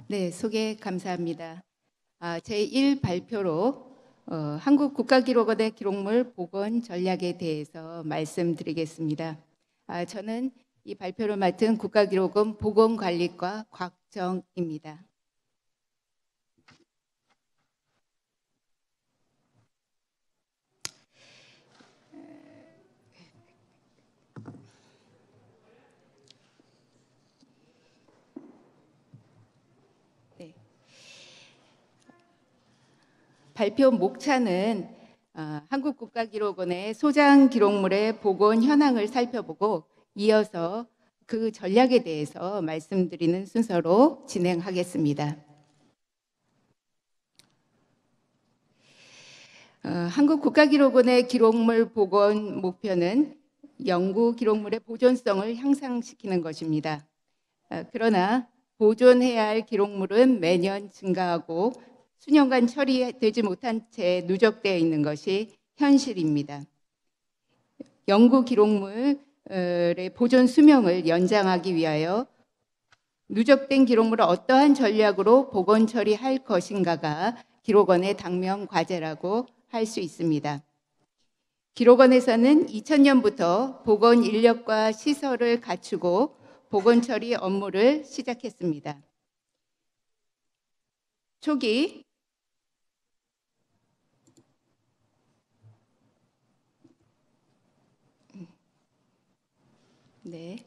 네, 소개 감사합니다. 제1 발표로 한국국가기록원의 기록물 복원 전략에 대해서 말씀드리겠습니다. 저는 이 발표를 맡은 국가기록원 보건관리과 곽정입니다. 네. 발표 목차는 한국국가기록원의 소장 기록물의 복원 현황을 살펴보고 이어서 그 전략에 대해서 말씀드리는 순서로 진행하겠습니다. 한국국가기록원의 기록물 복원 목표는 연구 기록물의 보존성을 향상시키는 것입니다. 그러나 보존해야 할 기록물은 매년 증가하고 수년간 처리되지 못한 채 누적되어 있는 것이 현실입니다. 연구 기록물의 보존 수명을 연장하기 위하여 누적된 기록물을 어떠한 전략으로 복원 처리할 것인가가 기록원의 당면 과제라고 할 수 있습니다. 기록원에서는 2000년부터 복원 인력과 시설을 갖추고 복원 처리 업무를 시작했습니다. 초기 네.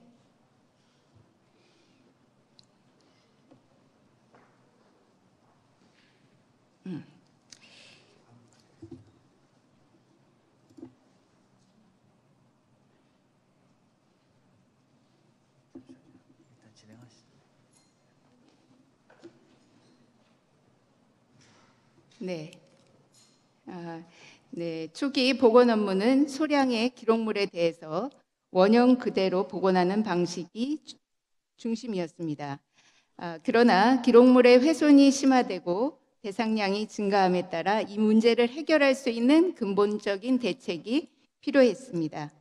네. 네. 초기 복원 업무는 소량의 기록물에 대해서 원형 그대로 복원하는 방식이 중심이었습니다. 그러나 기록물의 훼손이 심화되고 대상량이 증가함에 따라 이 문제를 해결할 수 있는 근본적인 대책이 필요했습니다.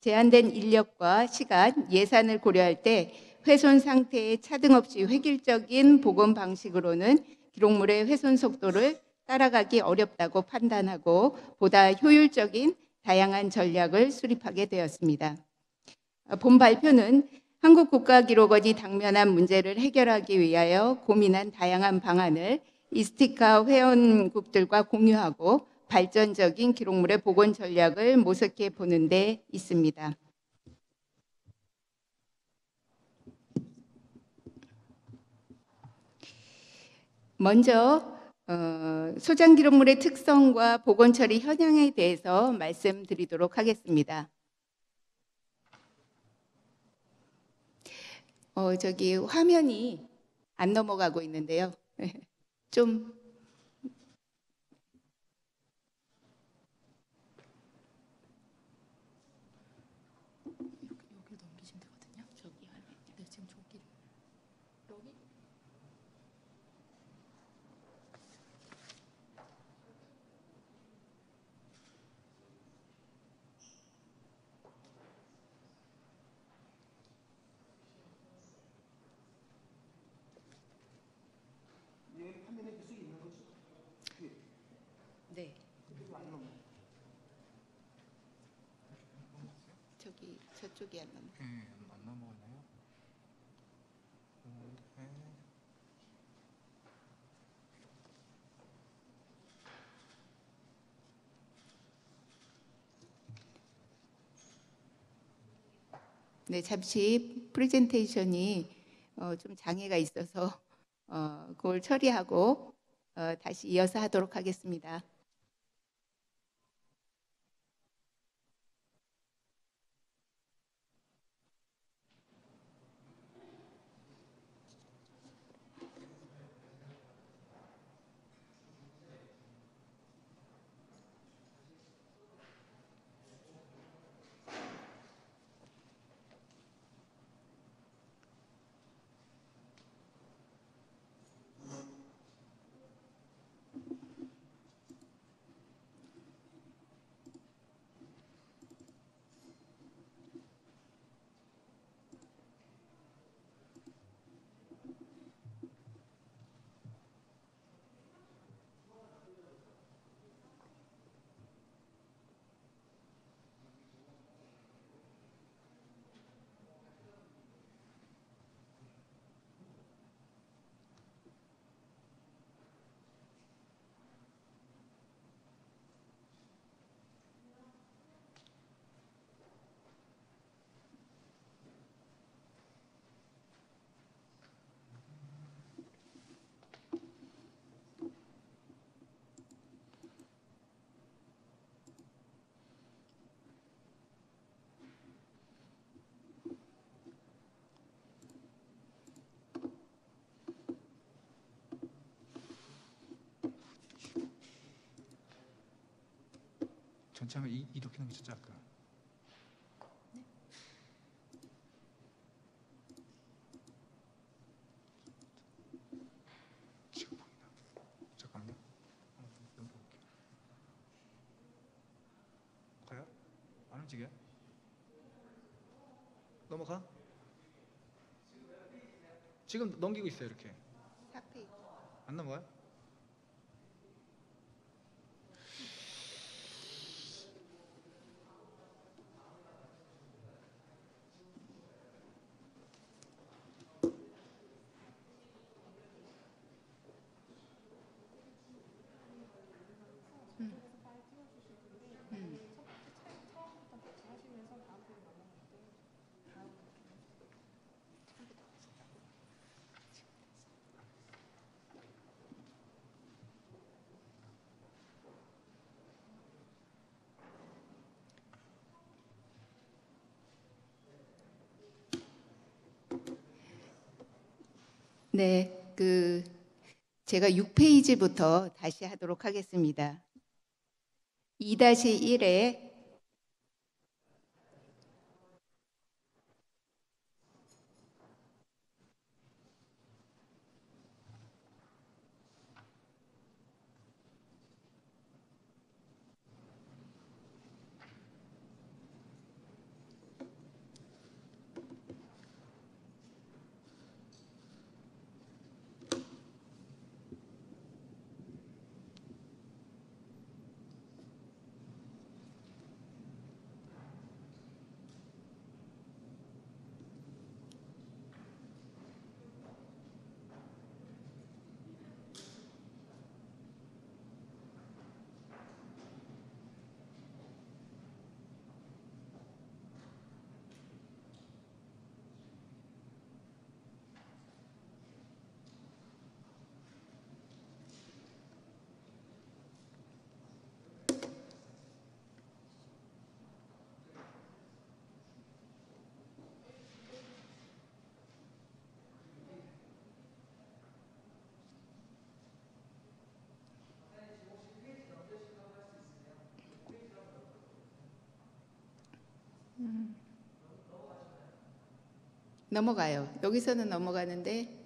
제한된 인력과 시간, 예산을 고려할 때 훼손 상태의 차등 없이 획일적인 복원 방식으로는 기록물의 훼손 속도를 따라가기 어렵다고 판단하고 보다 효율적인 다양한 전략을 수립하게 되었습니다. 본 발표는 한국국가기록원이 당면한 문제를 해결하기 위하여 고민한 다양한 방안을 이스티카 회원국들과 공유하고 발전적인 기록물의 복원 전략을 모색해 보는 데 있습니다. 먼저 소장 기록물의 특성과 복원 처리 현황에 대해서 말씀드리도록 하겠습니다. 저기 화면이 안 넘어가고 있는데요. 좀 여기로 넘기시면 되거든요. 저기 화면. 네, 지금 저기 여기. 네. 저기 저쪽이 안 넘어. 안 넘어가나요? 네, 잠시 프레젠테이션이 좀 장애가 있어서 그걸 처리하고 다시 이어서 하도록 하겠습니다. 전체 하면 이렇게 넘기셨죠 아까. 지금 보이나? 잠깐만요. 한번 넘겨볼게요. 가요? 안 움직여? 넘어가? 지금 넘기고 있어요 이렇게. 4페이지. 안 넘어가요? 네, 제가 6페이지부터 다시 하도록 하겠습니다. 2-1에 넘어가요. 여기서는 넘어가는데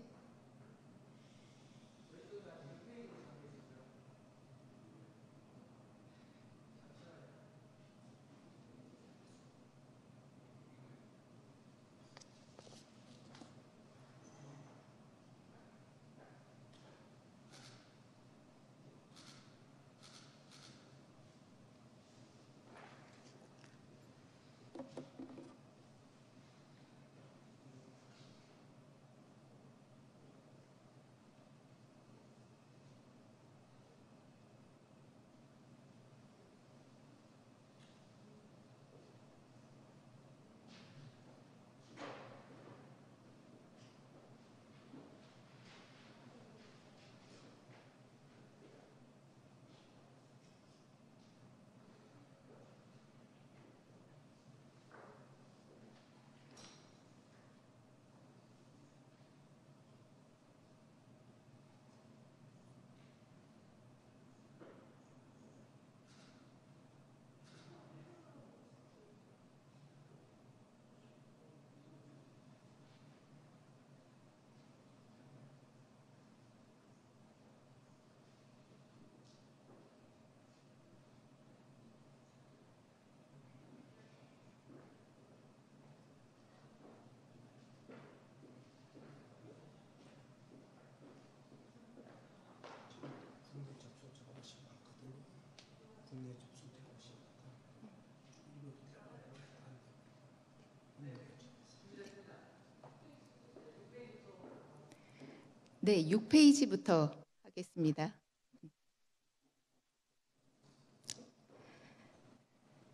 네, 6페이지부터 하겠습니다.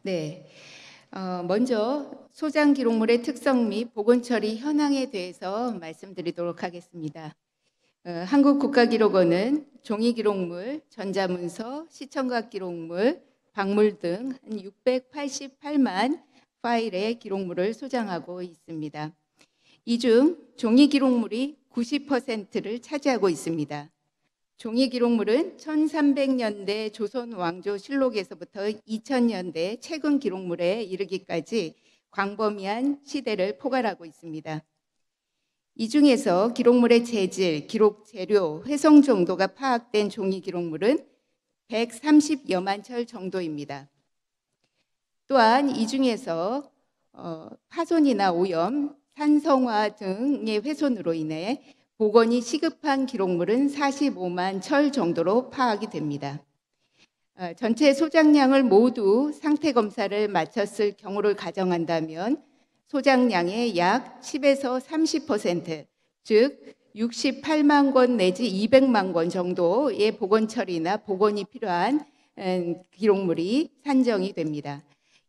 네, 먼저 소장 기록물의 특성 및 복원 처리 현황에 대해서 말씀드리도록 하겠습니다. 한국국가기록원은 종이 기록물, 전자문서, 시청각 기록물, 박물 등 688만 파일의 기록물을 소장하고 있습니다. 이 중 종이 기록물이 90%를 차지하고 있습니다. 종이 기록물은 1300년대 조선 왕조 실록에서부터 2000년대 최근 기록물에 이르기까지 광범위한 시대를 포괄하고 있습니다. 이 중에서 기록물의 재질, 기록 재료, 회성 정도가 파악된 종이 기록물은 130여만 철 정도입니다. 또한 이 중에서 파손이나 오염, 산성화 등의 훼손으로 인해 복원이 시급한 기록물은 45만 철 정도로 파악이 됩니다. 전체 소장량을 모두 상태 검사를 마쳤을 경우를 가정한다면 소장량의 약 10에서 30%, 즉 68만 권 내지 200만 권 정도의 복원 처리나 복원이 필요한 기록물이 산정이 됩니다.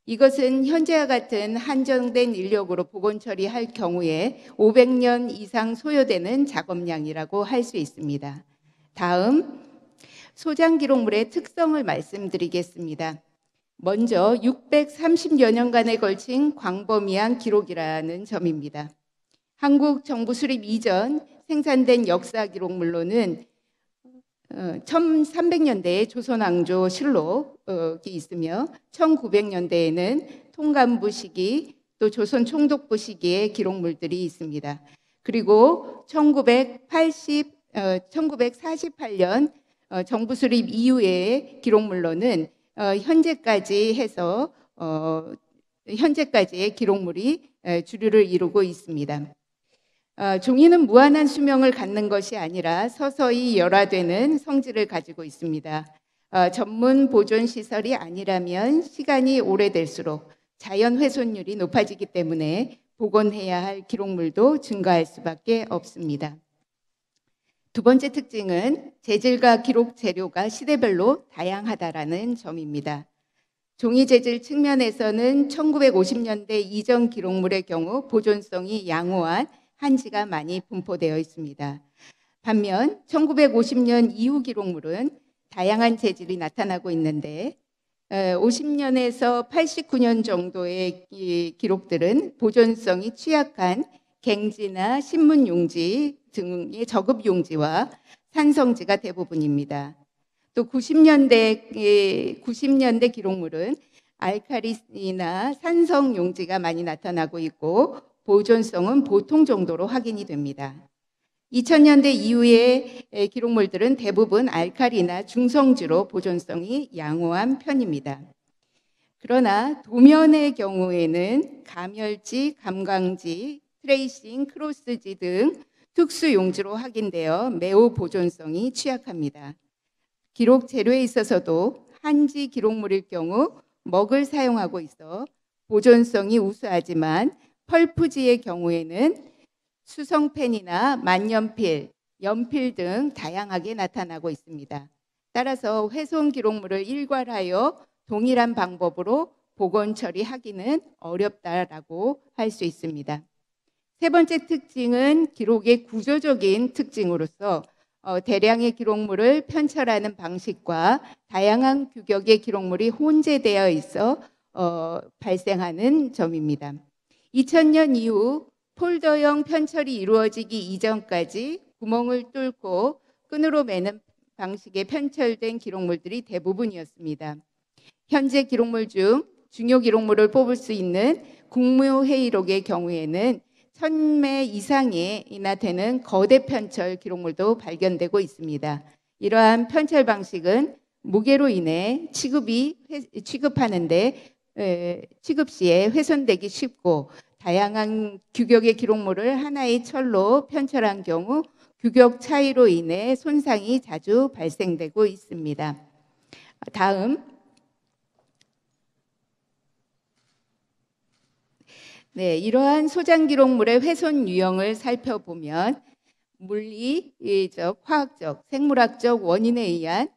이것은 현재와 같은 한정된 인력으로 복원 처리할 경우에 500년 이상 소요되는 작업량이라고 할 수 있습니다. 다음, 소장 기록물의 특성을 말씀드리겠습니다. 먼저 630여 년간에 걸친 광범위한 기록이라는 점입니다. 한국 정부 수립 이전 생산된 역사 기록물로는 1300년대에 조선왕조 실록이 있으며 1900년대에는 통감부 시기 또 조선 총독부 시기의 기록물들이 있습니다. 그리고 1948년 정부 수립 이후의 기록물로는 현재까지 해서 현재까지의 기록물이 주류를 이루고 있습니다. 종이는 무한한 수명을 갖는 것이 아니라 서서히 열화되는 성질을 가지고 있습니다. 전문 보존 시설이 아니라면 시간이 오래될수록 자연 훼손율이 높아지기 때문에 복원해야 할 기록물도 증가할 수밖에 없습니다. 두 번째 특징은 재질과 기록 재료가 시대별로 다양하다라는 점입니다. 종이 재질 측면에서는 1950년대 이전 기록물의 경우 보존성이 양호한 한지가 많이 분포되어 있습니다. 반면 1950년 이후 기록물은 다양한 재질이 나타나고 있는데 50년에서 89년 정도의 기록들은 보존성이 취약한 갱지나 신문용지 등의 저급용지와 산성지가 대부분입니다. 또 90년대 기록물은 알칼리나 산성용지가 많이 나타나고 있고 보존성은 보통 정도로 확인이 됩니다. 2000년대 이후의 기록물들은 대부분 알칼리나 중성지로 보존성이 양호한 편입니다. 그러나 도면의 경우에는 가멸지, 감광지, 트레이싱, 크로스지 등 특수 용지로 확인되어 매우 보존성이 취약합니다. 기록 재료에 있어서도 한지 기록물일 경우 먹을 사용하고 있어 보존성이 우수하지만 펄프지의 경우에는 수성펜이나 만년필, 연필 등 다양하게 나타나고 있습니다. 따라서 훼손 기록물을 일괄하여 동일한 방법으로 복원 처리하기는 어렵다라고 할 수 있습니다. 세 번째 특징은 기록의 구조적인 특징으로서 대량의 기록물을 편철하는 방식과 다양한 규격의 기록물이 혼재되어 있어 발생하는 점입니다. 2000년 이후 폴더형 편철이 이루어지기 이전까지 구멍을 뚫고 끈으로 매는 방식의 편철된 기록물들이 대부분이었습니다. 현재 기록물 중 중요 기록물을 뽑을 수 있는 국무회의록의 경우에는 1000매 이상이나 되는 거대 편철 기록물도 발견되고 있습니다. 이러한 편철 방식은 무게로 인해 취급하는데 취급 시에 훼손되기 쉽고 다양한 규격의 기록물을 하나의 철로 편철한 경우 규격 차이로 인해 손상이 자주 발생되고 있습니다. 다음, 이러한 소장 기록물의 훼손 유형을 살펴보면 물리적, 화학적, 생물학적 원인에 의한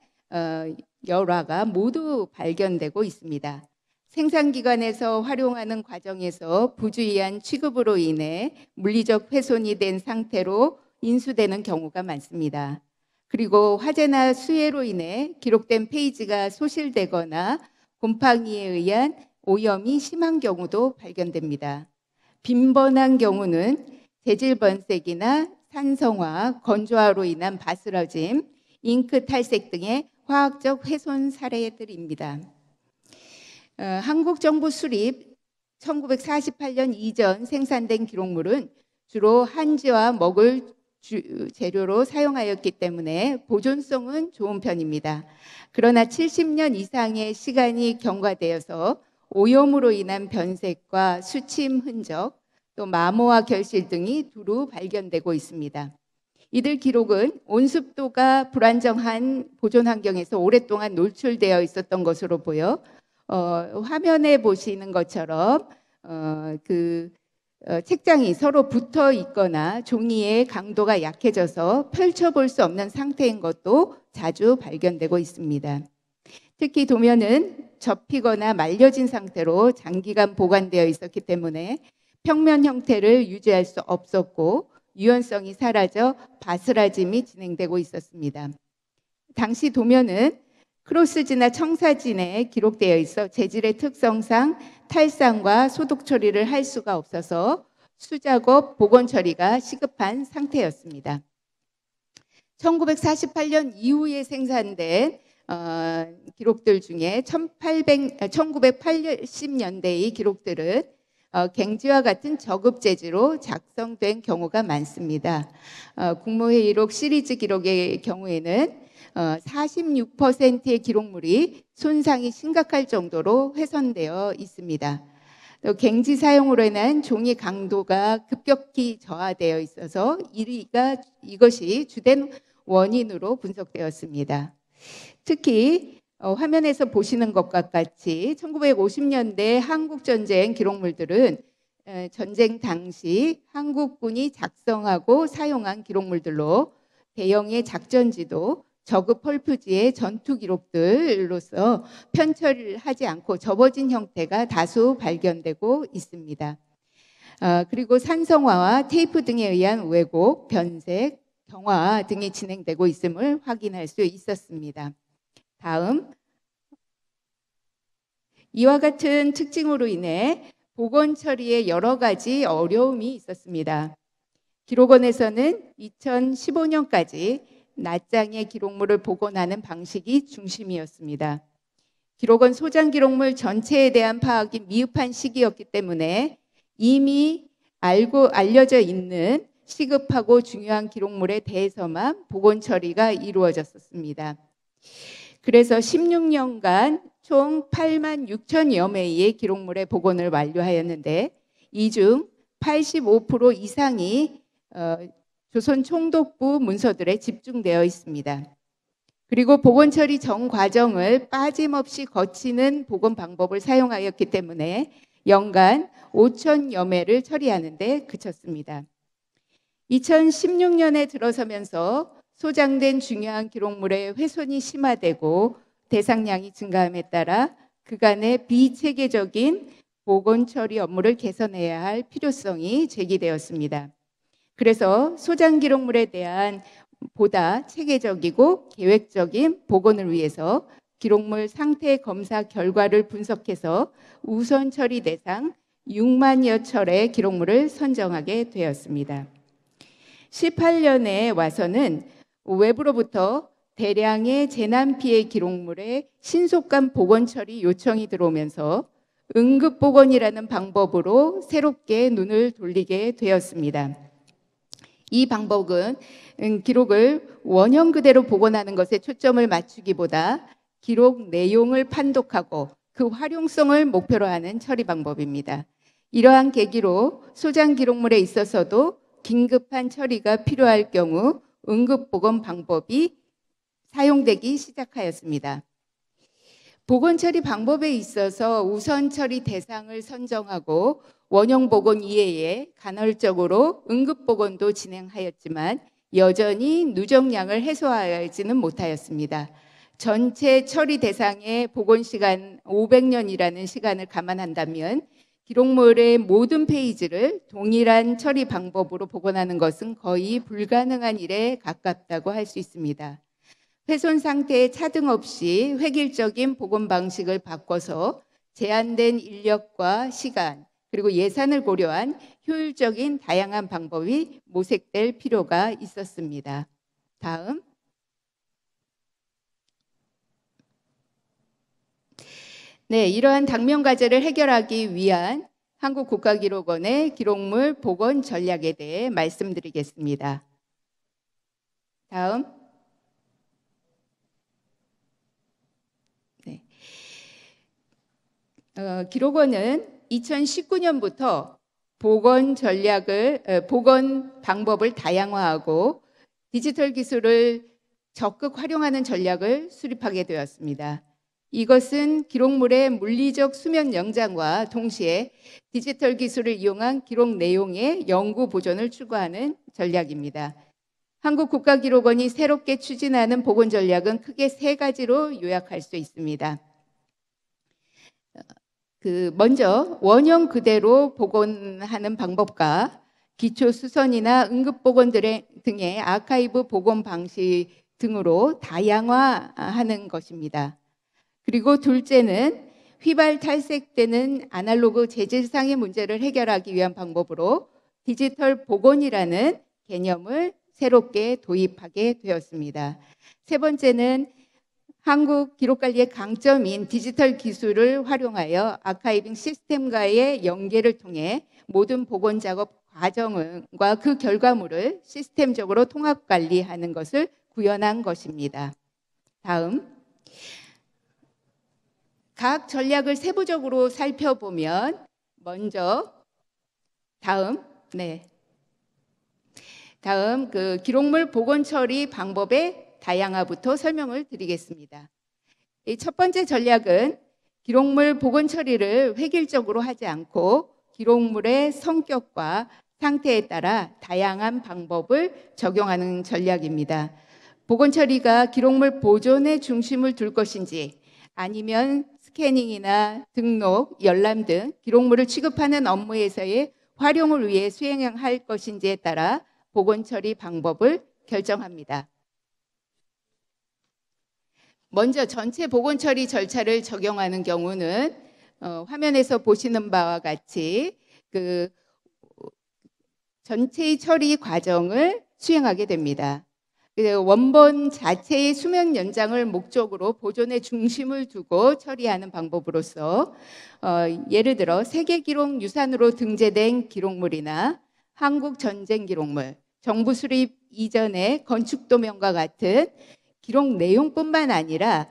열화가 모두 발견되고 있습니다. 생산기관에서 활용하는 과정에서 부주의한 취급으로 인해 물리적 훼손이 된 상태로 인수되는 경우가 많습니다. 그리고 화재나 수해로 인해 기록된 페이지가 소실되거나 곰팡이에 의한 오염이 심한 경우도 발견됩니다. 빈번한 경우는 재질 번색이나 산성화, 건조화로 인한 바스러짐, 잉크 탈색 등의 화학적 훼손 사례들입니다. 한국 정부 수립 1948년 이전 생산된 기록물은 주로 한지와 먹을 재료로 사용하였기 때문에 보존성은 좋은 편입니다. 그러나 70년 이상의 시간이 경과되어서 오염으로 인한 변색과 수침 흔적, 또 마모와 결실 등이 두루 발견되고 있습니다. 이들 기록은 온습도가 불안정한 보존 환경에서 오랫동안 노출되어 있었던 것으로 보여 화면에 보시는 것처럼 책장이 서로 붙어 있거나 종이의 강도가 약해져서 펼쳐볼 수 없는 상태인 것도 자주 발견되고 있습니다. 특히 도면은 접히거나 말려진 상태로 장기간 보관되어 있었기 때문에 평면 형태를 유지할 수 없었고 유연성이 사라져 바스라짐이 진행되고 있었습니다. 당시 도면은 크로스지나 청사진에 기록되어 있어 재질의 특성상 탈상과 소독 처리를 할 수가 없어서 수작업 복원 처리가 시급한 상태였습니다. 1948년 이후에 생산된 기록들 중에 1980년대의 기록들은 갱지와 같은 저급 재질로 작성된 경우가 많습니다. 국무회의록 시리즈 기록의 경우에는 46%의 기록물이 손상이 심각할 정도로 훼손되어 있습니다. 또 갱지 사용으로 인한 종이 강도가 급격히 저하되어 있어서 이것이 주된 원인으로 분석되었습니다. 특히 화면에서 보시는 것과 같이 1950년대 한국전쟁 기록물들은 전쟁 당시 한국군이 작성하고 사용한 기록물들로 대형의 작전지도, 저급 펄프지의 전투 기록들로서 편철을 하지 않고 접어진 형태가 다수 발견되고 있습니다. 그리고 산성화와 테이프 등에 의한 왜곡, 변색, 경화 등이 진행되고 있음을 확인할 수 있었습니다. 다음, 이와 같은 특징으로 인해 복원 처리에 여러 가지 어려움이 있었습니다. 기록원에서는 2015년까지 낱장의 기록물을 복원하는 방식이 중심이었습니다. 기록원 소장 기록물 전체에 대한 파악이 미흡한 시기였기 때문에 이미 알려져 있는 시급하고 중요한 기록물에 대해서만 복원 처리가 이루어졌습니다. 그래서 16년간 총 8만 6천여 매의 기록물의 복원을 완료하였는데 이 중 85% 이상이 조선 총독부 문서들에 집중되어 있습니다. 그리고 복원 처리 전 과정을 빠짐없이 거치는 복원 방법을 사용하였기 때문에 연간 5천여 매를 처리하는 데 그쳤습니다. 2016년에 들어서면서 소장된 중요한 기록물의 훼손이 심화되고 대상량이 증가함에 따라 그간의 비체계적인 복원 처리 업무를 개선해야 할 필요성이 제기되었습니다. 그래서 소장 기록물에 대한 보다 체계적이고 계획적인 복원을 위해서 기록물 상태 검사 결과를 분석해서 우선 처리 대상 6만여 철의 기록물을 선정하게 되었습니다. 18년에 와서는 외부로부터 대량의 재난 피해 기록물의 신속한 복원 처리 요청이 들어오면서 응급 복원이라는 방법으로 새롭게 눈을 돌리게 되었습니다. 이 방법은 기록을 원형 그대로 복원하는 것에 초점을 맞추기보다 기록 내용을 판독하고 그 활용성을 목표로 하는 처리 방법입니다. 이러한 계기로 소장 기록물에 있어서도 긴급한 처리가 필요할 경우 응급 복원 방법이 사용되기 시작하였습니다. 복원 처리 방법에 있어서 우선 처리 대상을 선정하고 원형 복원 이외에 간헐적으로 응급 복원도 진행하였지만 여전히 누적량을 해소하지는 못하였습니다. 전체 처리 대상의 복원 시간 500년이라는 시간을 감안한다면 기록물의 모든 페이지를 동일한 처리 방법으로 복원하는 것은 거의 불가능한 일에 가깝다고 할 수 있습니다. 훼손 상태에 차등 없이 획일적인 복원 방식을 바꿔서 제한된 인력과 시간 그리고 예산을 고려한 효율적인 다양한 방법이 모색될 필요가 있었습니다. 다음. 네, 이러한 당면 과제를 해결하기 위한 한국국가기록원의 기록물 복원 전략에 대해 말씀드리겠습니다. 다음. 네. 기록원은 2019년부터 복원 방법을 다양화하고 디지털 기술을 적극 활용하는 전략을 수립하게 되었습니다. 이것은 기록물의 물리적 수면 연장과 동시에 디지털 기술을 이용한 기록 내용의 영구 보존을 추구하는 전략입니다. 한국국가기록원이 새롭게 추진하는 복원 전략은 크게 세 가지로 요약할 수 있습니다. 먼저 원형 그대로 복원하는 방법과 기초 수선이나 응급복원 등의 아카이브 복원 방식 등으로 다양화하는 것입니다. 그리고 둘째는 휘발 탈색되는 아날로그 재질상의 문제를 해결하기 위한 방법으로 디지털 복원이라는 개념을 새롭게 도입하게 되었습니다. 세 번째는 한국 기록관리의 강점인 디지털 기술을 활용하여 아카이빙 시스템과의 연계를 통해 모든 복원 작업 과정과 그 결과물을 시스템적으로 통합 관리하는 것을 구현한 것입니다. 다음. 각 전략을 세부적으로 살펴보면 먼저 다음 기록물 복원 처리 방법의 다양화부터 설명을 드리겠습니다. 첫 번째 전략은 기록물 복원 처리를 획일적으로 하지 않고 기록물의 성격과 상태에 따라 다양한 방법을 적용하는 전략입니다. 복원 처리가 기록물 보존에 중심을 둘 것인지 아니면 스캐닝이나 등록, 열람 등 기록물을 취급하는 업무에서의 활용을 위해 수행할 것인지에 따라 복원 처리 방법을 결정합니다. 먼저 전체 복원 처리 절차를 적용하는 경우는 화면에서 보시는 바와 같이 전체의 처리 과정을 수행하게 됩니다. 원본 자체의 수명 연장을 목적으로 보존에 중심을 두고 처리하는 방법으로서 예를 들어 세계기록유산으로 등재된 기록물이나 한국전쟁 기록물, 정부 수립 이전의 건축도면과 같은 기록 내용뿐만 아니라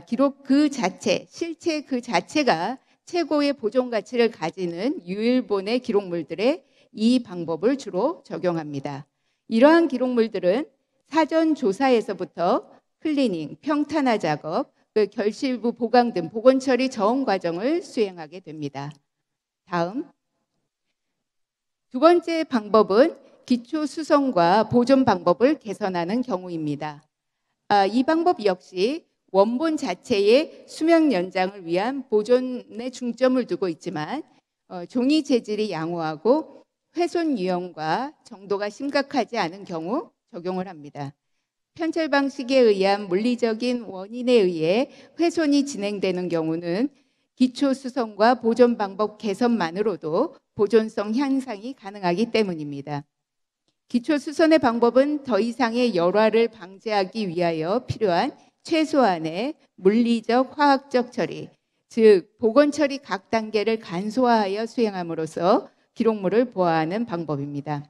기록 그 자체, 실체 그 자체가 최고의 보존 가치를 가지는 유일본의 기록물들에 이 방법을 주로 적용합니다. 이러한 기록물들은 사전 조사에서부터 클리닝, 평탄화 작업, 결실부 보강 등 복원 처리 저온 과정을 수행하게 됩니다. 다음. 두 번째 방법은 기초 수선과 보존 방법을 개선하는 경우입니다. 이 방법 역시 원본 자체의 수명 연장을 위한 보존에 중점을 두고 있지만 종이 재질이 양호하고 훼손 유형과 정도가 심각하지 않은 경우 적용을 합니다. 편철 방식에 의한 물리적인 원인에 의해 훼손이 진행되는 경우는 기초 수선과 보존 방법 개선만으로도 보존성 향상이 가능하기 때문입니다. 기초 수선의 방법은 더 이상의 열화를 방지하기 위하여 필요한 최소한의 물리적, 화학적 처리, 즉 복원 처리 각 단계를 간소화하여 수행함으로써 기록물을 보호하는 방법입니다.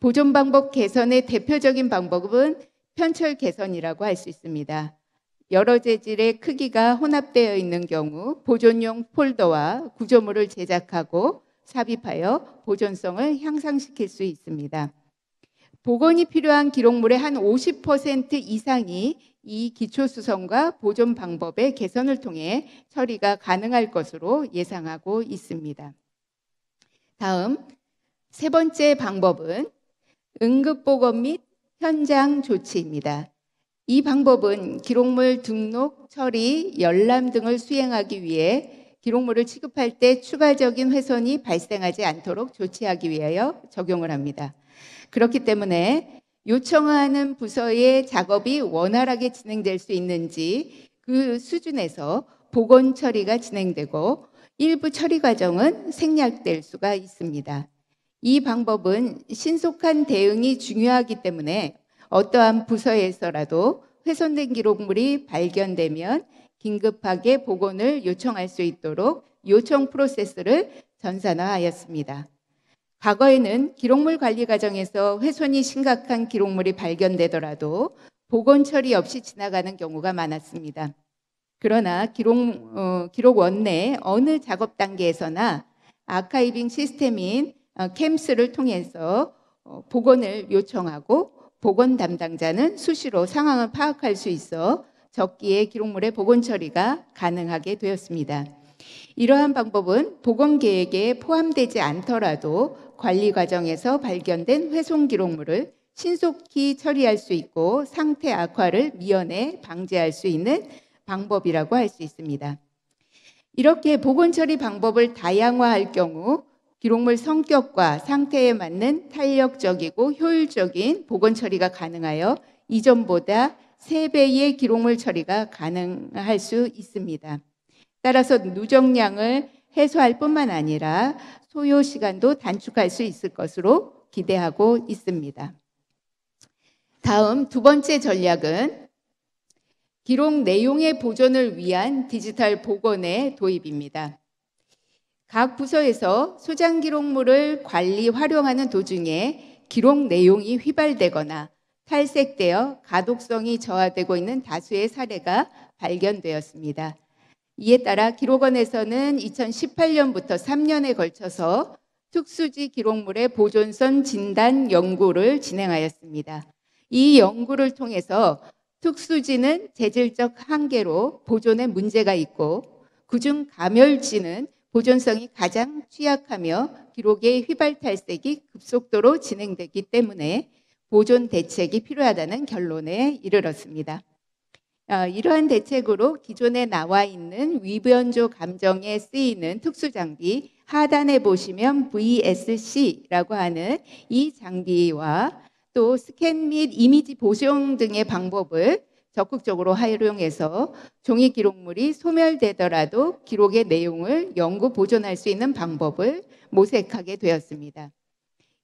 보존 방법 개선의 대표적인 방법은 편철 개선이라고 할 수 있습니다. 여러 재질의 크기가 혼합되어 있는 경우 보존용 폴더와 구조물을 제작하고 삽입하여 보존성을 향상시킬 수 있습니다. 복원이 필요한 기록물의 한 50% 이상이 이 기초 수선과 보존 방법의 개선을 통해 처리가 가능할 것으로 예상하고 있습니다. 다음, 세 번째 방법은 응급복원 및 현장 조치입니다. 이 방법은 기록물 등록, 처리, 열람 등을 수행하기 위해 기록물을 취급할 때 추가적인 훼손이 발생하지 않도록 조치하기 위하여 적용을 합니다. 그렇기 때문에 요청하는 부서의 작업이 원활하게 진행될 수 있는지 그 수준에서 복원 처리가 진행되고 일부 처리 과정은 생략될 수가 있습니다. 이 방법은 신속한 대응이 중요하기 때문에 어떠한 부서에서라도 훼손된 기록물이 발견되면 긴급하게 복원을 요청할 수 있도록 요청 프로세스를 전산화하였습니다. 과거에는 기록물 관리 과정에서 훼손이 심각한 기록물이 발견되더라도 복원 처리 없이 지나가는 경우가 많았습니다. 그러나 기록 원내 어느 작업 단계에서나 아카이빙 시스템인 캠스를 통해서 복원을 요청하고 복원 담당자는 수시로 상황을 파악할 수 있어 적기에 기록물의 복원 처리가 가능하게 되었습니다. 이러한 방법은 복원 계획에 포함되지 않더라도 관리 과정에서 발견된 훼손 기록물을 신속히 처리할 수 있고 상태 악화를 미연에 방지할 수 있는 방법이라고 할 수 있습니다. 이렇게 복원 처리 방법을 다양화할 경우 기록물 성격과 상태에 맞는 탄력적이고 효율적인 복원 처리가 가능하여 이전보다 3배의 기록물 처리가 가능할 수 있습니다. 따라서 누적량을 해소할 뿐만 아니라 소요 시간도 단축할 수 있을 것으로 기대하고 있습니다. 다음 두 번째 전략은 기록 내용의 보존을 위한 디지털 복원의 도입입니다. 각 부서에서 소장 기록물을 관리, 활용하는 도중에 기록 내용이 휘발되거나 탈색되어 가독성이 저하되고 있는 다수의 사례가 발견되었습니다. 이에 따라 기록원에서는 2018년부터 3년에 걸쳐서 특수지 기록물의 보존성 진단 연구를 진행하였습니다. 이 연구를 통해서 특수지는 재질적 한계로 보존에 문제가 있고 그중 가멸지는 보존성이 가장 취약하며 기록의 휘발 탈색이 급속도로 진행되기 때문에 보존 대책이 필요하다는 결론에 이르렀습니다. 이러한 대책으로 기존에 나와 있는 위변조 감정에 쓰이는 특수장비 하단에 보시면 VSC라고 하는 이 장비와 또 스캔 및 이미지 보정 등의 방법을 적극적으로 활용해서 종이 기록물이 소멸되더라도 기록의 내용을 영구 보존할 수 있는 방법을 모색하게 되었습니다.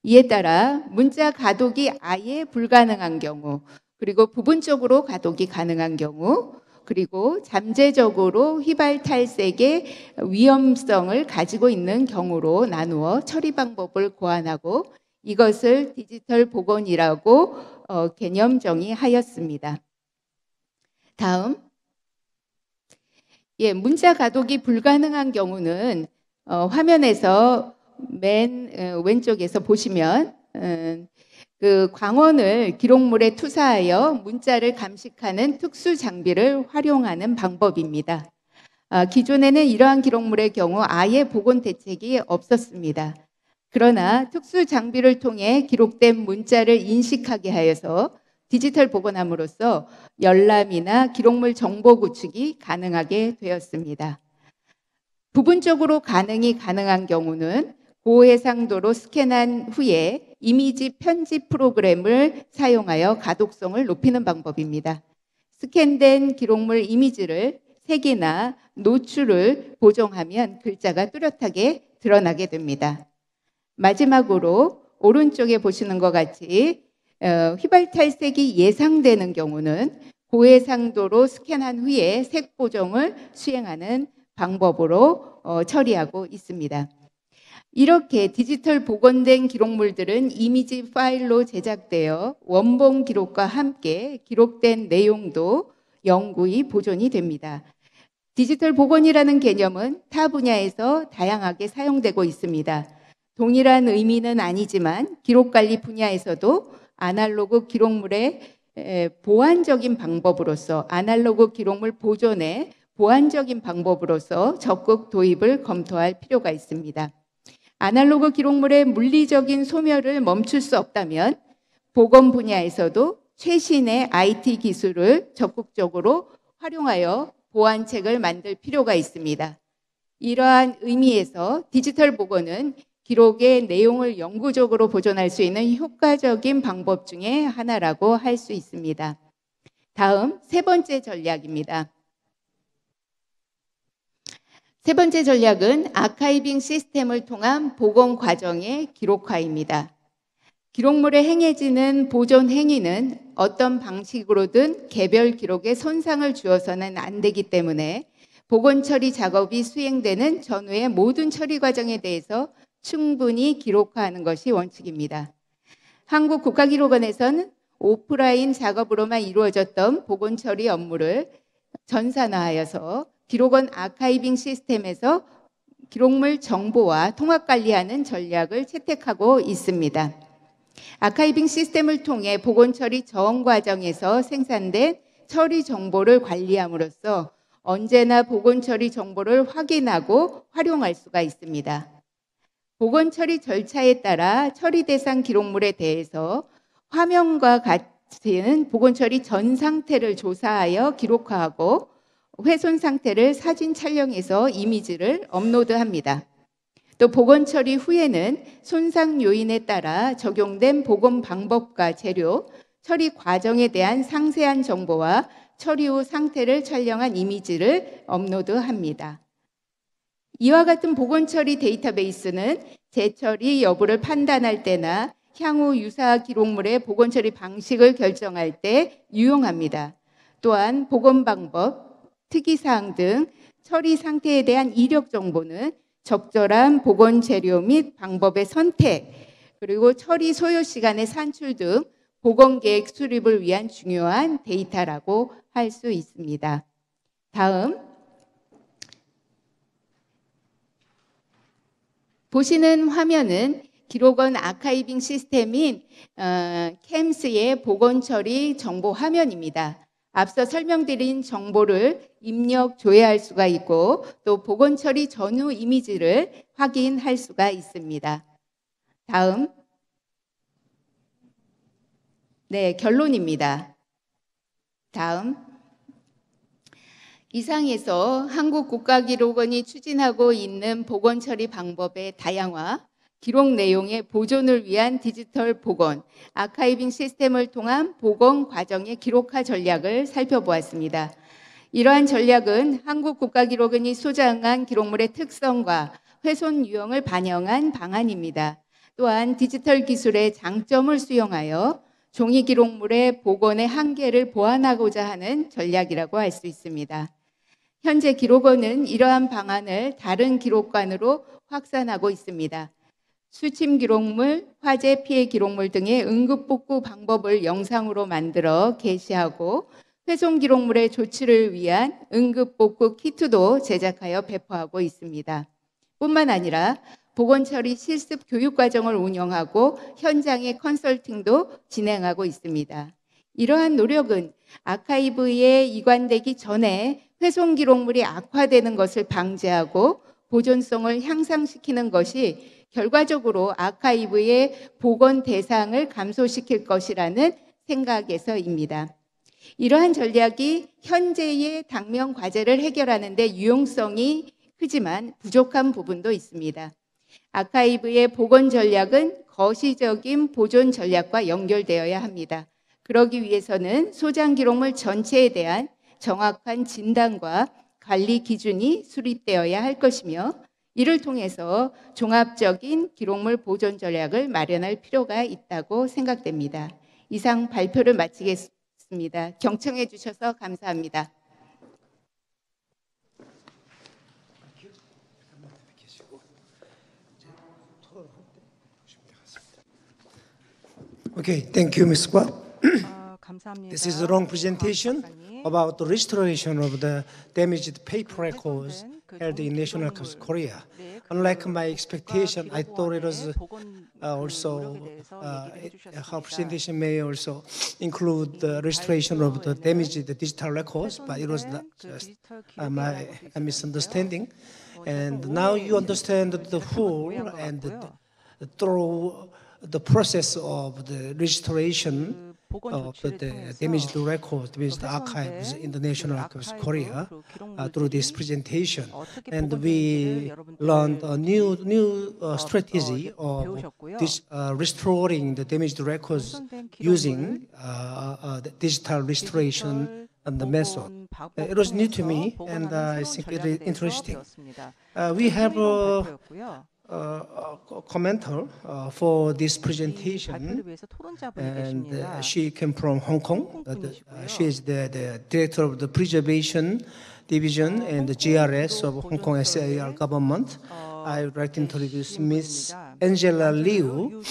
이에 따라 문자 가독이 아예 불가능한 경우, 그리고 부분적으로 가독이 가능한 경우, 그리고 잠재적으로 휘발 탈색의 위험성을 가지고 있는 경우로 나누어 처리 방법을 고안하고 이것을 디지털 복원이라고 개념 정의하였습니다. 다음, 문자 가독이 불가능한 경우는 화면에서 맨 왼쪽에서 보시면 그 광원을 기록물에 투사하여 문자를 감식하는 특수 장비를 활용하는 방법입니다. 기존에는 이러한 기록물의 경우 아예 복원 대책이 없었습니다. 그러나 특수 장비를 통해 기록된 문자를 인식하게 하여서 디지털 복원함으로써 열람이나 기록물 정보 구축이 가능하게 되었습니다. 부분적으로 가능한 경우는 고해상도로 스캔한 후에 이미지 편집 프로그램을 사용하여 가독성을 높이는 방법입니다. 스캔된 기록물 이미지를 색이나 노출을 보정하면 글자가 뚜렷하게 드러나게 됩니다. 마지막으로 오른쪽에 보시는 것 같이 휘발 탈색이 예상되는 경우는 고해상도로 스캔한 후에 색 보정을 수행하는 방법으로 처리하고 있습니다. 이렇게 디지털 복원된 기록물들은 이미지 파일로 제작되어 원본 기록과 함께 기록된 내용도 영구히 보존이 됩니다. 디지털 복원이라는 개념은 타 분야에서 다양하게 사용되고 있습니다. 동일한 의미는 아니지만 기록관리 분야에서도 아날로그 기록물의 보완적인 방법으로서 아날로그 기록물 보존의 보완적인 방법으로서 적극 도입을 검토할 필요가 있습니다. 아날로그 기록물의 물리적인 소멸을 멈출 수 없다면 보건 분야에서도 최신의 IT 기술을 적극적으로 활용하여 보완책을 만들 필요가 있습니다. 이러한 의미에서 디지털 복원은 기록의 내용을 영구적으로 보존할 수 있는 효과적인 방법 중에 하나라고 할 수 있습니다. 다음 세 번째 전략입니다. 세 번째 전략은 아카이빙 시스템을 통한 복원 과정의 기록화입니다. 기록물에 행해지는 보존 행위는 어떤 방식으로든 개별 기록에 손상을 주어서는 안 되기 때문에 복원 처리 작업이 수행되는 전후의 모든 처리 과정에 대해서 충분히 기록화하는 것이 원칙입니다. 한국국가기록원에서는 오프라인 작업으로만 이루어졌던 복원 처리 업무를 전산화하여서 기록원 아카이빙 시스템에서 기록물 정보와 통합 관리하는 전략을 채택하고 있습니다. 아카이빙 시스템을 통해 복원 처리 전 과정에서 생산된 처리 정보를 관리함으로써 언제나 복원 처리 정보를 확인하고 활용할 수가 있습니다. 복원 처리 절차에 따라 처리 대상 기록물에 대해서 화면과 같은 복원 처리 전 상태를 조사하여 기록화하고 훼손 상태를 사진 촬영해서 이미지를 업로드합니다. 또 복원 처리 후에는 손상 요인에 따라 적용된 복원 방법과 재료, 처리 과정에 대한 상세한 정보와 처리 후 상태를 촬영한 이미지를 업로드합니다. 이와 같은 복원 처리 데이터베이스는 재처리 여부를 판단할 때나 향후 유사 기록물의 복원 처리 방식을 결정할 때 유용합니다. 또한 복원 방법, 특이사항 등 처리 상태에 대한 이력 정보는 적절한 복원 재료 및 방법의 선택, 그리고 처리 소요 시간의 산출 등 복원 계획 수립을 위한 중요한 데이터라고 할 수 있습니다. 다음 보시는 화면은 기록원 아카이빙 시스템인 CAMS의 복원 처리 정보 화면입니다. 앞서 설명드린 정보를 입력, 조회할 수가 있고 또 복원 처리 전후 이미지를 확인할 수가 있습니다. 다음, 결론입니다. 다음, 이상에서 한국국가기록원이 추진하고 있는 복원 처리 방법의 다양화, 기록 내용의 보존을 위한 디지털 복원, 아카이빙 시스템을 통한 복원 과정의 기록화 전략을 살펴보았습니다. 이러한 전략은 한국국가기록원이 소장한 기록물의 특성과 훼손 유형을 반영한 방안입니다. 또한 디지털 기술의 장점을 수용하여 종이 기록물의 복원의 한계를 보완하고자 하는 전략이라고 할 수 있습니다. 현재 기록원은 이러한 방안을 다른 기록관으로 확산하고 있습니다. 수침 기록물, 화재 피해 기록물 등의 응급복구 방법을 영상으로 만들어 게시하고 훼손 기록물의 조치를 위한 응급복구 키트도 제작하여 배포하고 있습니다. 뿐만 아니라 복원 처리 실습 교육 과정을 운영하고 현장의 컨설팅도 진행하고 있습니다. 이러한 노력은 아카이브에 이관되기 전에 훼손 기록물이 악화되는 것을 방지하고 보존성을 향상시키는 것이 결과적으로 아카이브의 복원 대상을 감소시킬 것이라는 생각에서입니다. 이러한 전략이 현재의 당면 과제를 해결하는 데 유용성이 크지만 부족한 부분도 있습니다. 아카이브의 복원 전략은 거시적인 보존 전략과 연결되어야 합니다. 그러기 위해서는 소장 기록물 전체에 대한 정확한 진단과 관리 기준이 수립되어야 할 것이며 이를 통해서 종합적인 기록물 보존 전략을 마련할 필요가 있다고 생각됩니다. 이상 발표를 마치겠습니다. 경청해 주셔서 감사합니다. Okay, thank you, Ms. Kwak. 감사합니다. This is a long presentation about the restoration of the damaged paper records held in National Archives of Korea. Unlike my expectation, I thought it was also her presentation may also include the restoration of the damaged digital records, but it was not just my misunderstanding. And now you understand the full and through the process of the restoration of the damaged records, damaged archives in the National Archives of Korea through this presentation. And we learned a new strategy of this, restoring the damaged records using the digital restoration and the method. It was new to me, and I think it is interesting. We have commenter for this 이 발표를 presentation, 위해서 토론자분이 and 계십니다. she came from Hong Kong. She is the director of the preservation division and the GRS of Hong Kong SAR government. I would like to introduce Miss Angela Liu.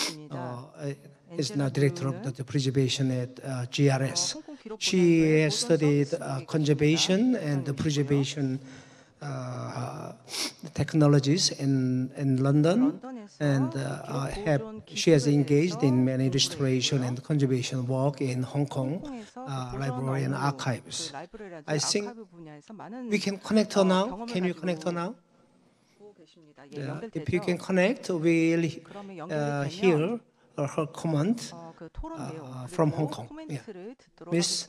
Is now director of the preservation at GRS. She has studied conservation and the preservation technologies in London, and she has engaged in many restoration and conservation work in Hong Kong library and archives. I think we can connect her now. Can you connect her now? If you can connect, we'll hear her comment from Hong Kong. Miss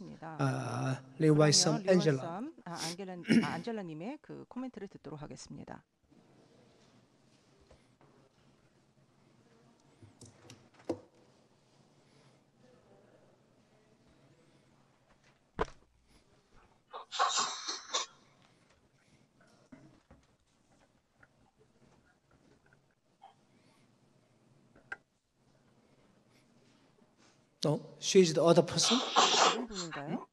Liu Wai-sum, Angela. 안젤라님의 그 코멘트를 듣도록 하겠습니다. No, she is the other person. 다른 분인가요?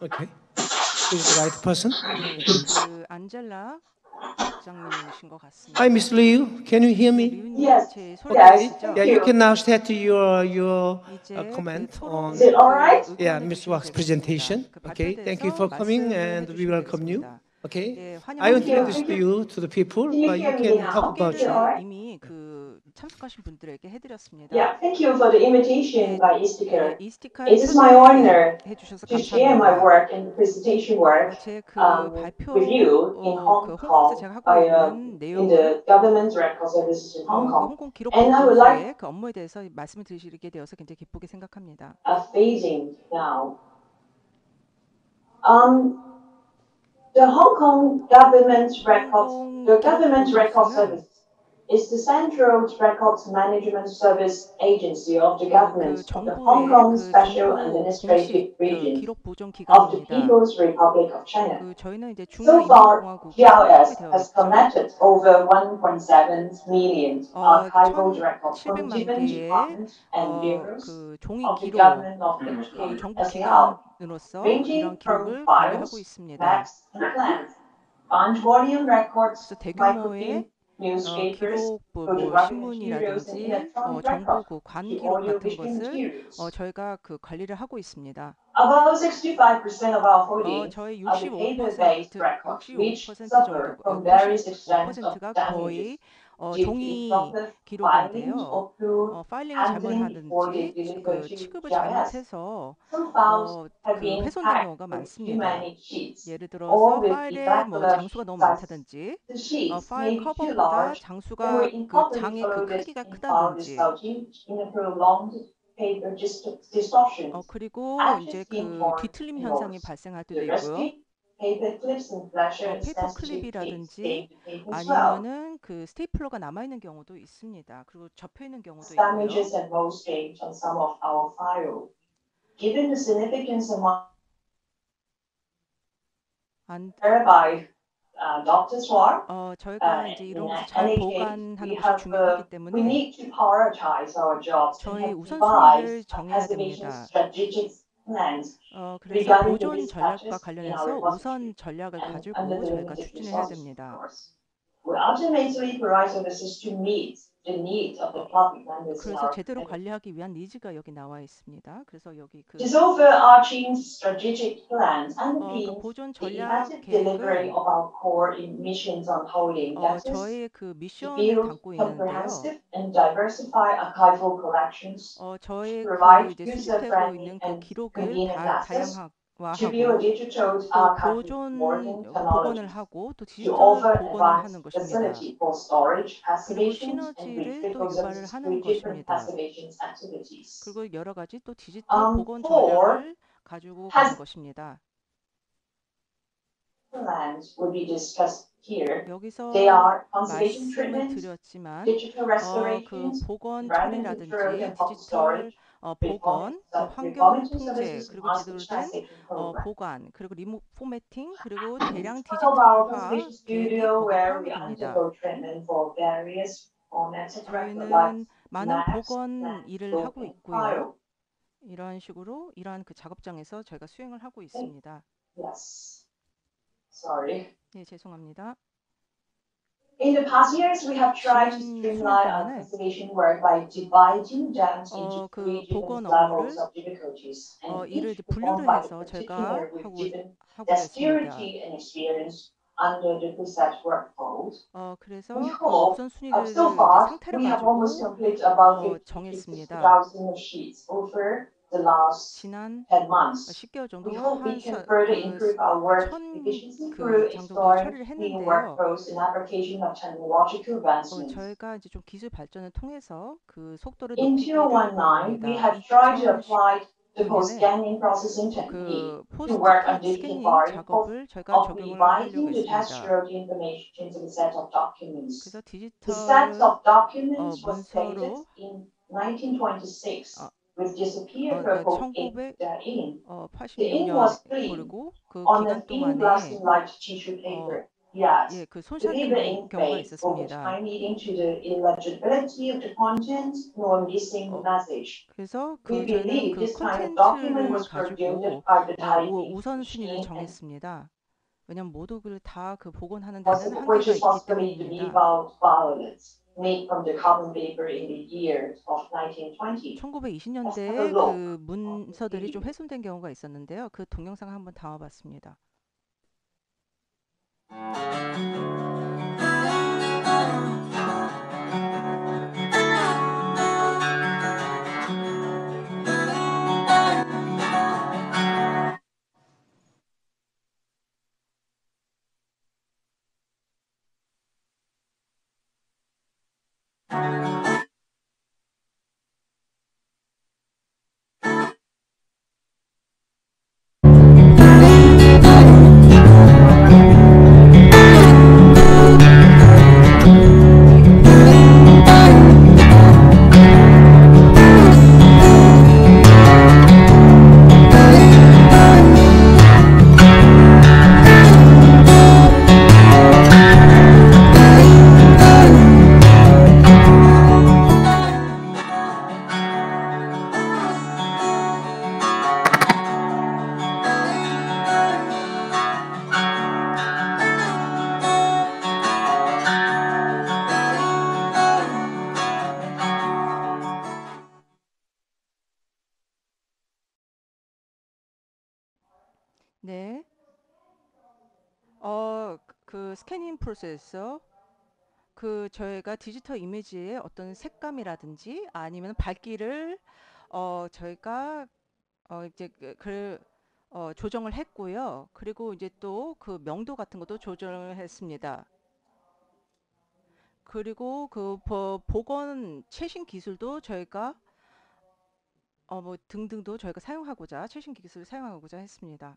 Okay, she's the right person. 그 안젤라 국장님이신 것 같습니다. Hi, Miss Liu. Can you hear me? 리우님, Yes. 제 소리 Yes. 들리시죠? Yeah, you can now start your 이제 comment 그 on. Is it all right? Yeah, Ms. Wak's presentation. Okay, thank you for coming, and we welcome you. Okay, 예, I will 환영합니다. introduce you to the people, Can you but you hear me can now? talk about Is it all you. right? 이미 그 참석하신 분들에게 해드렸습니다. Yeah, thank you for the invitation by Istikar. 이스티카 It is my honor 해주셔서 to share my 감사합니다. work and presentation work 제그 발표 with you in Hong 그 홍콩에서 Kong, 제가 하고 있는 in 내용을 the government record services in Hong 그 Kong, 홍콩 기록 And I would like- 보존소의 그 업무에 대해서 말씀을 드리게 되어서 굉장히 기쁘게 생각합니다. phasing now. The Hong Kong government record service is the central records management service agency of the government 그 of the Hong 정부의 Kong 그 Special 정부 Administrative 공식 그 Region 기록 보존 of the 기관입니다. People's Republic of China. 그 저희는 이제 So far, 중화인민공화국 GRS 되어 has 있죠. collected over 1.7 million archival records from 1,700만 different 개의 departments and bureaus 그 종이 of the 기록 government of the 그 정부 SAR, 기관으로서 ranging 이런 기록을 from 관리하고 files, 있습니다. maps, and plans, large volume records, 그래서 대규모의 microfilm, newspapers, 기록 뭐 photographic materials, and 신문이라든지 electronic 정부 records, 그 관 to 기록 audio 같은 visual 것을 materials. 저희가 그 관리를 하고 있습니다. About 65% of our holdings 저희 are the paper-based 65% records, which 65% suffer 정도, from various extents of 95%가 damages 거의 due to 종이 improper filings 기록인데요. or poor 파일링을 handling before they 잘못하든지 deliver 그 to 취급을 GIS. 잘못해서 Some files have 그 been 훼손된 hacked 경우가 with too 많습니다. many sheets, 예를 or 들어서 with 파일에 뭐 irregular 장수가 너무 size. 많다든지 The sheets 파일 may be too 커버보다 large and 장수가 were 그 improperly 장의 그 coded 크기가 in file 크다든지 resulting in a prolonged paper distortion. 그리고 이제 그 뒤틀림 현상이 발생할 때도 The 있고요. rusty paper clips and flasher 페이퍼 sensitive tapes 클립이라든지 stained paper as well. 아니면은 그 스테이플러가 남아 있는 경우도 있습니다. 그리고 접혀 있는 경우도 있고요. Damages and mold stains on some of our files. Given the significance among terabyte doctors war, 저희가 이제 이런 것을 잘 in 보관하는 any 것이 case, 중요하기 we 때문에 need to prioritize our jobs and 저희 have 우선순위를 devised 정해야 preservation 됩니다. strategic plans 그래서 regarding the 보존 risk 전략과 factors in 관련해서 our 우선 repository 전략을 and 가지고 under the 저희가 limited 추진을 해야 resources, of 됩니다. course. We ultimately provide services to meet the needs of the public members in 그래서 our 제대로 community. 관리하기 위한 니즈가 여기 나와 있습니다. 그래서 여기 그 This overarching strategic plans 그 underpins 보존 the 전략 effective delivery 계획은 of our core missions on holding. That is, 저희의 그 to 미션을 build 담고 있는데요. comprehensive and diversified archival collections, 저의 그 provide 이제 수집되고 user-friendly 있는 그 and 기록을 convenient access, to build 다양화하고 a digital 또 archive with 보존 modern 복원을 technology, 하고 또 to 디지털 offer 복원을 하는 advanced 것입니다. facility for storage, 그리고 preservation, and 시너지를 또 retrieval 유발을 services 하는 with different 것입니다. preservation activities. 그리고 여러 가지 또 디지털 복원 Four 전략을 가지고 가는 has 것입니다. plans will be discussed here. 여기서 They are conservation 말씀을 treatment, 드렸지만 digital 그 restorations, 보건 environmental control 처리라든지 and public 디지털 storage, 보건, 그 환경 reforming 통제, services and 그리고 master 제대로 된 digitization program. 보관, 그리고 리포매팅, 그리고 대량 It's part of our 디지털화 conservation 계획이 studio 거기에 where 포함이 we 됩니다. undergo treatment for various etc. like 저희는 많은 maps, 보건 일을 landfill, 하고 and 있고요. file. 이러한 식으로 이러한 그 작업장에서 저희가 수행을 하고 있습니다. Yes. Sorry. 네, 죄송합니다. In the past years, we have tried to 지난 streamline our 10년 동안에 conservation work by dividing them into 그 three different 보건 levels 업무를 of difficulties, and 일을 each 이제 performed 분류를 by the 해서 practitioner 저희가 with given 하고 됐습니다. dexterity and experience under the preset workload. 그래서 We 그 hope, 우선순위를 so 이제 far, 상태를 we have almost 가지고 completed about 50,000 정했습니다. sheets over the last 지난 10 months. 10개월 정도 We hope we 한 can further improve our work efficiency through 장 정도 exploring 처리를 new 했는데요. workflows and application of technological advancements. 저희가 이제 좀 기술 발전을 통해서 그 속도를 In 높이기를 2019, we 원합니다. have tried to apply the 2019년에 post-scanning processing technique 그 to 포스트 work on digital 스캐닝 filing 작업을 저희가 of 적용을 revising 하려고 the test 했습니다. road information into the set of documents. 그래서 The set 디지털 of documents was created 문서로 in 1926 with disappeared record ink therein. The ink 1986년 was clean 그리고 그 on 기간 an ink-lasting 동안에 light tissue paper. Yes, 예, 그 the 손실된 paper ink 경우가 fades over 있었습니다. time, leading to the illegibility of the content nor missing the message. 그래서 We 저희는 believe 그 this kind of document 콘텐츠를 was produced 가지고 by the typing 우선순위를 machine and 정했습니다. 왜냐하면 모두를 다 그 복원하는 was 데는 the 한계가 purchase 있기 possibly to leave 때문입니다. out violets made from the carbon paper in the year of 1920. 1920년대에 그 문서들이 좀 훼손된 경우가 있었는데요. 그 동영상을 한번 담아봤습니다. 네. 그 스캐닝 프로세서 그 저희가 디지털 이미지의 어떤 색감이라든지 아니면 밝기를 저희가 이제 조정을 했고요. 그리고 이제 또 그 명도 같은 것도 조정을 했습니다. 그리고 그 복원 최신 기술도 저희가 뭐 등등도 저희가 사용하고자 최신 기술을 사용하고자 했습니다.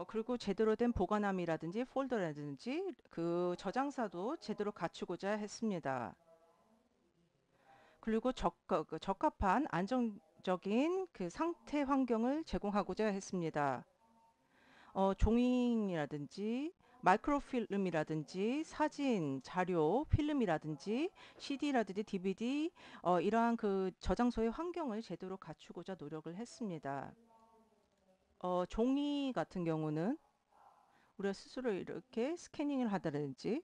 그리고 제대로 된 보관함이라든지 폴더라든지 그 저장사도 제대로 갖추고자 했습니다. 그리고 적합한 안정적인 그 상태 환경을 제공하고자 했습니다. 종이라든지 마이크로필름이라든지 사진, 자료, 필름이라든지 CD라든지 DVD 이러한 그 저장소의 환경을 제대로 갖추고자 노력을 했습니다. 종이 같은 경우는 우리가 스스로 이렇게 스캐닝을 하다든지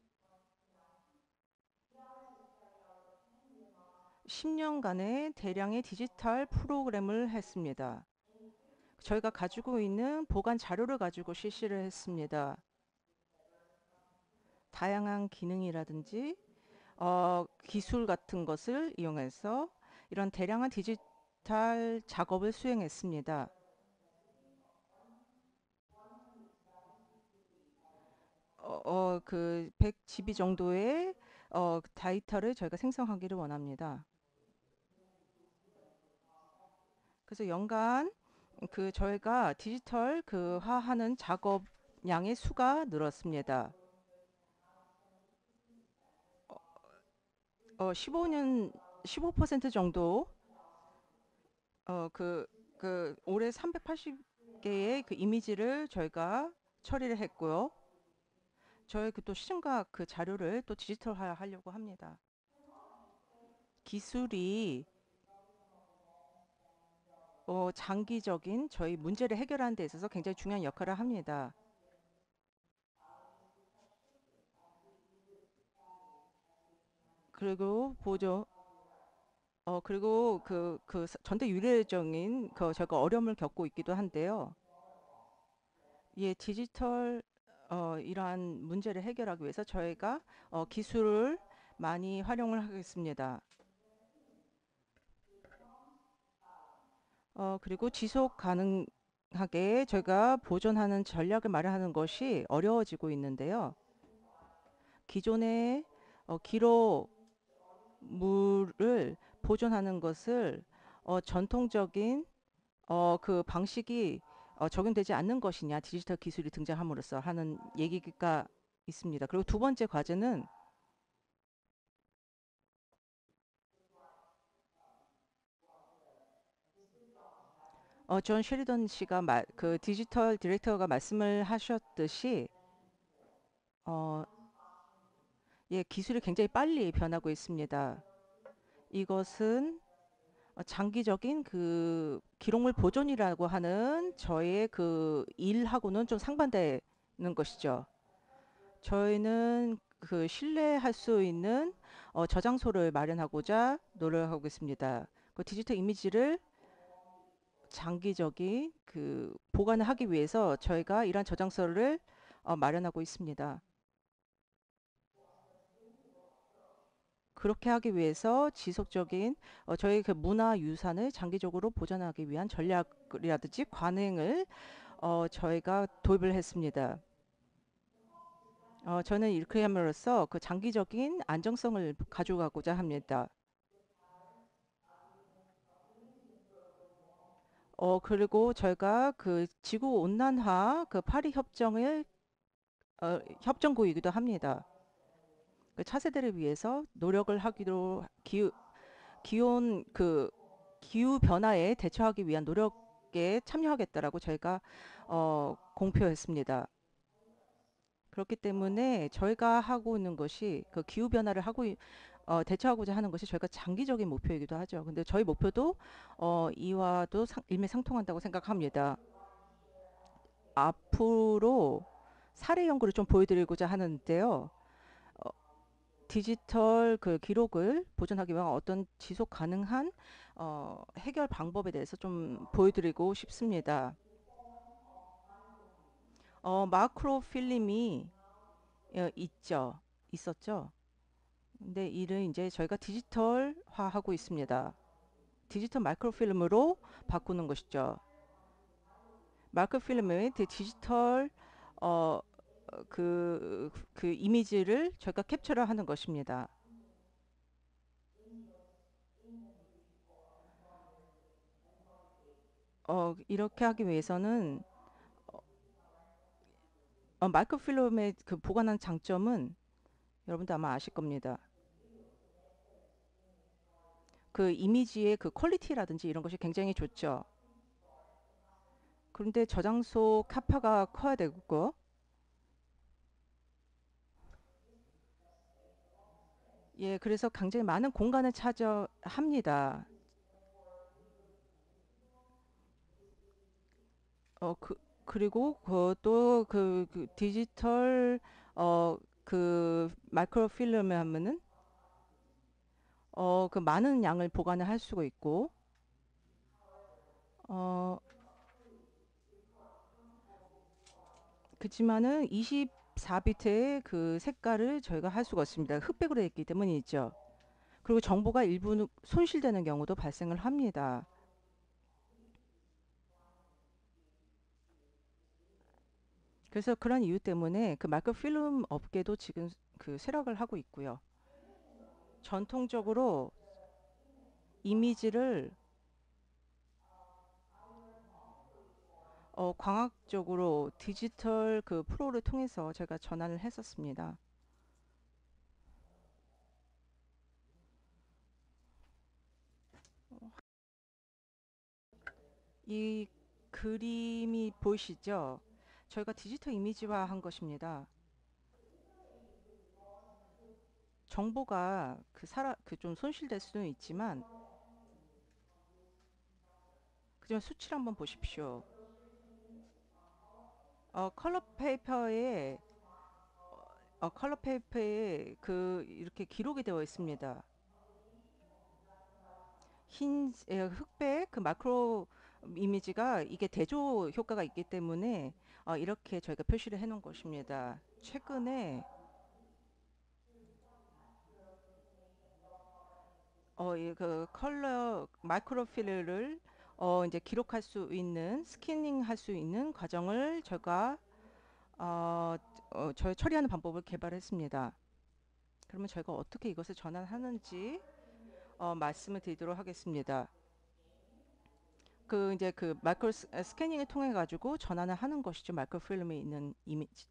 10년간의 대량의 디지털 프로그램을 했습니다. 저희가 가지고 있는 보관 자료를 가지고 실시를 했습니다. 다양한 기능이라든지 기술 같은 것을 이용해서 이런 대량한 디지털 작업을 수행했습니다. 그 100GB 정도의 데이터를 저희가 생성하기를 원합니다. 그래서 연간 저희가 디지털 화하는 작업량의 수가 늘었습니다. 15% 정도 올해 380개의 그 이미지를 저희가 처리를 했고요. 저희 또 시청각 자료를 또 디지털화 하려고 합니다. 기술이 장기적인 저희 문제를 해결하는 데 있어서 굉장히 중요한 역할을 합니다. 그리고 그리고 전대 유례적인 저희가 어려움을 겪고 있기도 한데요. 예, 디지털 이러한 문제를 해결하기 위해서 저희가 기술을 많이 활용을 하겠습니다. 그리고 지속 가능하게 저희가 보존하는 전략을 마련하는 것이 어려워지고 있는데요. 기존의 기록물을 보존하는 것을 전통적인 그 방식이 적용되지 않는 것이냐, 디지털 기술이 등장함으로써 하는 얘기가 있습니다. 그리고 두 번째 과제는 존 셰리던 씨가 그 디지털 디렉터가 말씀을 하셨듯이 예, 기술이 굉장히 빨리 변하고 있습니다. 이것은 장기적인 그 기록물 보존이라고 하는 저의 그 일하고는 좀 상반되는 것이죠. 저희는 그 신뢰할 수 있는 저장소를 마련하고자 노력하고 있습니다. 그 디지털 이미지를 장기적인 그 보관을 하기 위해서 저희가 이러한 저장소를 마련하고 있습니다. 그렇게 하기 위해서 지속적인 저희 그 문화 유산을 장기적으로 보존하기 위한 전략이라든지 관행을 저희가 도입을 했습니다. 저는 이렇게 함으로써 그 장기적인 안정성을 가져가고자 합니다. 그리고 저희가 그 지구 온난화 그 파리 협정을 협정국이기도 합니다. 그 차세대를 위해서 노력을 하기로 기온 기후 변화에 대처하기 위한 노력에 참여하겠다라고 저희가 공표했습니다. 그렇기 때문에 저희가 하고 있는 것이 그 기후 변화를 대처하고자 하는 것이 저희가 장기적인 목표이기도 하죠. 근데 저희 목표도 이와도 일맥상통한다고 생각합니다. 앞으로 사례 연구를 좀 보여드리고자 하는데요. 디지털 그 기록을 보존하기 위한 어떤 지속 가능한 해결 방법에 대해서 좀 보여드리고 싶습니다. 마크로 필름이 있었죠. 근데 이를 이제 저희가 디지털화하고 있습니다. 디지털 마이크로 필름으로 바꾸는 것이죠. 마이크로 필름의 디지털 그 이미지를 저희가 캡처를 하는 것입니다. 이렇게 하기 위해서는 마이크로필름의 그 보관한 장점은 여러분도 아마 아실 겁니다. 그 이미지의 그 퀄리티라든지 이런 것이 굉장히 좋죠. 그런데 저장소 카파가 커야 되고 예, 그래서 굉장히 많은 공간을 차지합니다. 그리고 또 그 디지털 그 마이크로 필름에 하면은 그 많은 양을 보관을 할 수가 있고 그렇지만은 24비트의 그 색깔을 저희가 할 수가 없습니다. 흑백으로 되어 있기 때문이죠. 그리고 정보가 일부 손실되는 경우도 발생을 합니다. 그래서 그런 이유 때문에 그 마이크로필름 업계도 지금 그 쇠락을 하고 있고요. 전통적으로 이미지를 광학적으로 디지털 그 프로를 통해서 제가 전환을 했었습니다. 이 그림이 보이시죠? 저희가 디지털 이미지화 한 것입니다. 정보가 그 좀 손실될 수는 있지만, 그냥 수치를 한번 보십시오. 컬러 페이퍼에 그 이렇게 기록이 되어 있습니다. 흑백 그 마크로 이미지가 이게 대조 효과가 있기 때문에 이렇게 저희가 표시를 해 놓은 것입니다. 최근에 그 컬러 마크로필을 이제 기록할 수 있는 스캐닝 할 수 있는 과정을 제가 저희 처리하는 방법을 개발했습니다. 그러면 저희가 어떻게 이것을 전환하는지 말씀을 드리도록 하겠습니다. 그 이제 그 마이크로 스캐닝을 통해 가지고 전환을 하는 것이죠. 마이크로 필름에 있는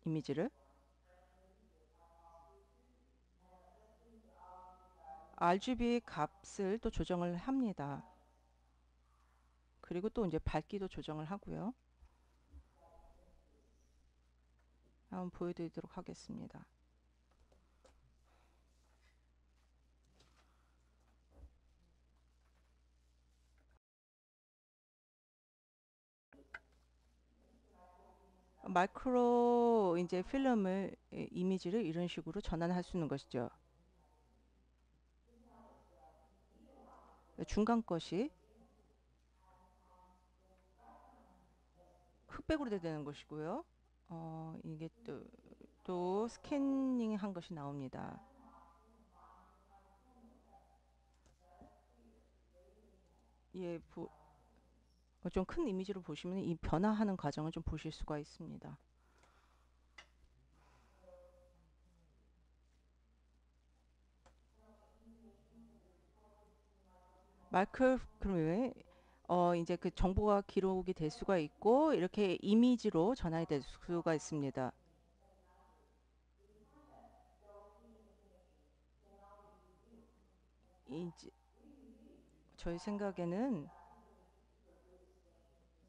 이미지를 RGB 값을 또 조정을 합니다. 그리고 또 이제 밝기도 조정을 하고요. 한번 보여드리도록 하겠습니다. 마이크로 이제 필름을 이미지를 이런 식으로 전환할 수 있는 것이죠. 중간 것이 흑백으로 되는 것이고요. 이게 또 스캐닝 한 것이 나옵니다. 예, 좀 큰 이미지로 보시면 이 변화하는 과정을 좀 보실 수가 있습니다. 그러면 이제 그 정보가 기록이 될 수가 있고 이렇게 이미지로 전환이 될 수가 있습니다. 이제 저희 생각에는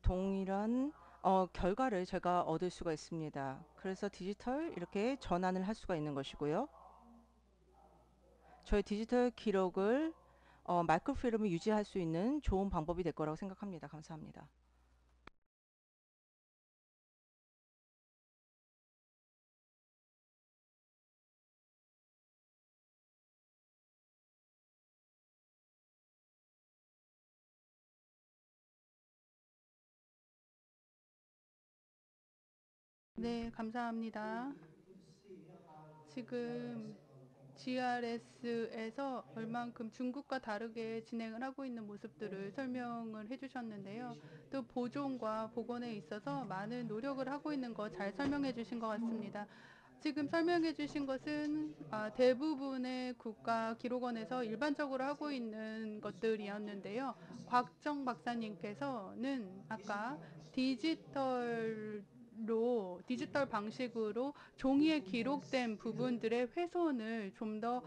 동일한 결과를 제가 얻을 수가 있습니다. 그래서 디지털 이렇게 전환을 할 수가 있는 것이고요. 저희 디지털 기록을 마이크로필름을 유지할 수 있는 좋은 방법이 될 거라고 생각합니다. 감사합니다. 네, 감사합니다. 지금 GRS에서 얼만큼 중국과 다르게 진행을 하고 있는 모습들을 설명을 해주셨는데요. 또 보존과 복원에 있어서 많은 노력을 하고 있는 거 잘 설명해 주신 것 같습니다. 지금 설명해 주신 것은 대부분의 국가기록원에서 일반적으로 하고 있는 것들이었는데요. 곽정 박사님께서는 아까 디지털 방식으로 종이에 기록된 부분들의 훼손을 좀 더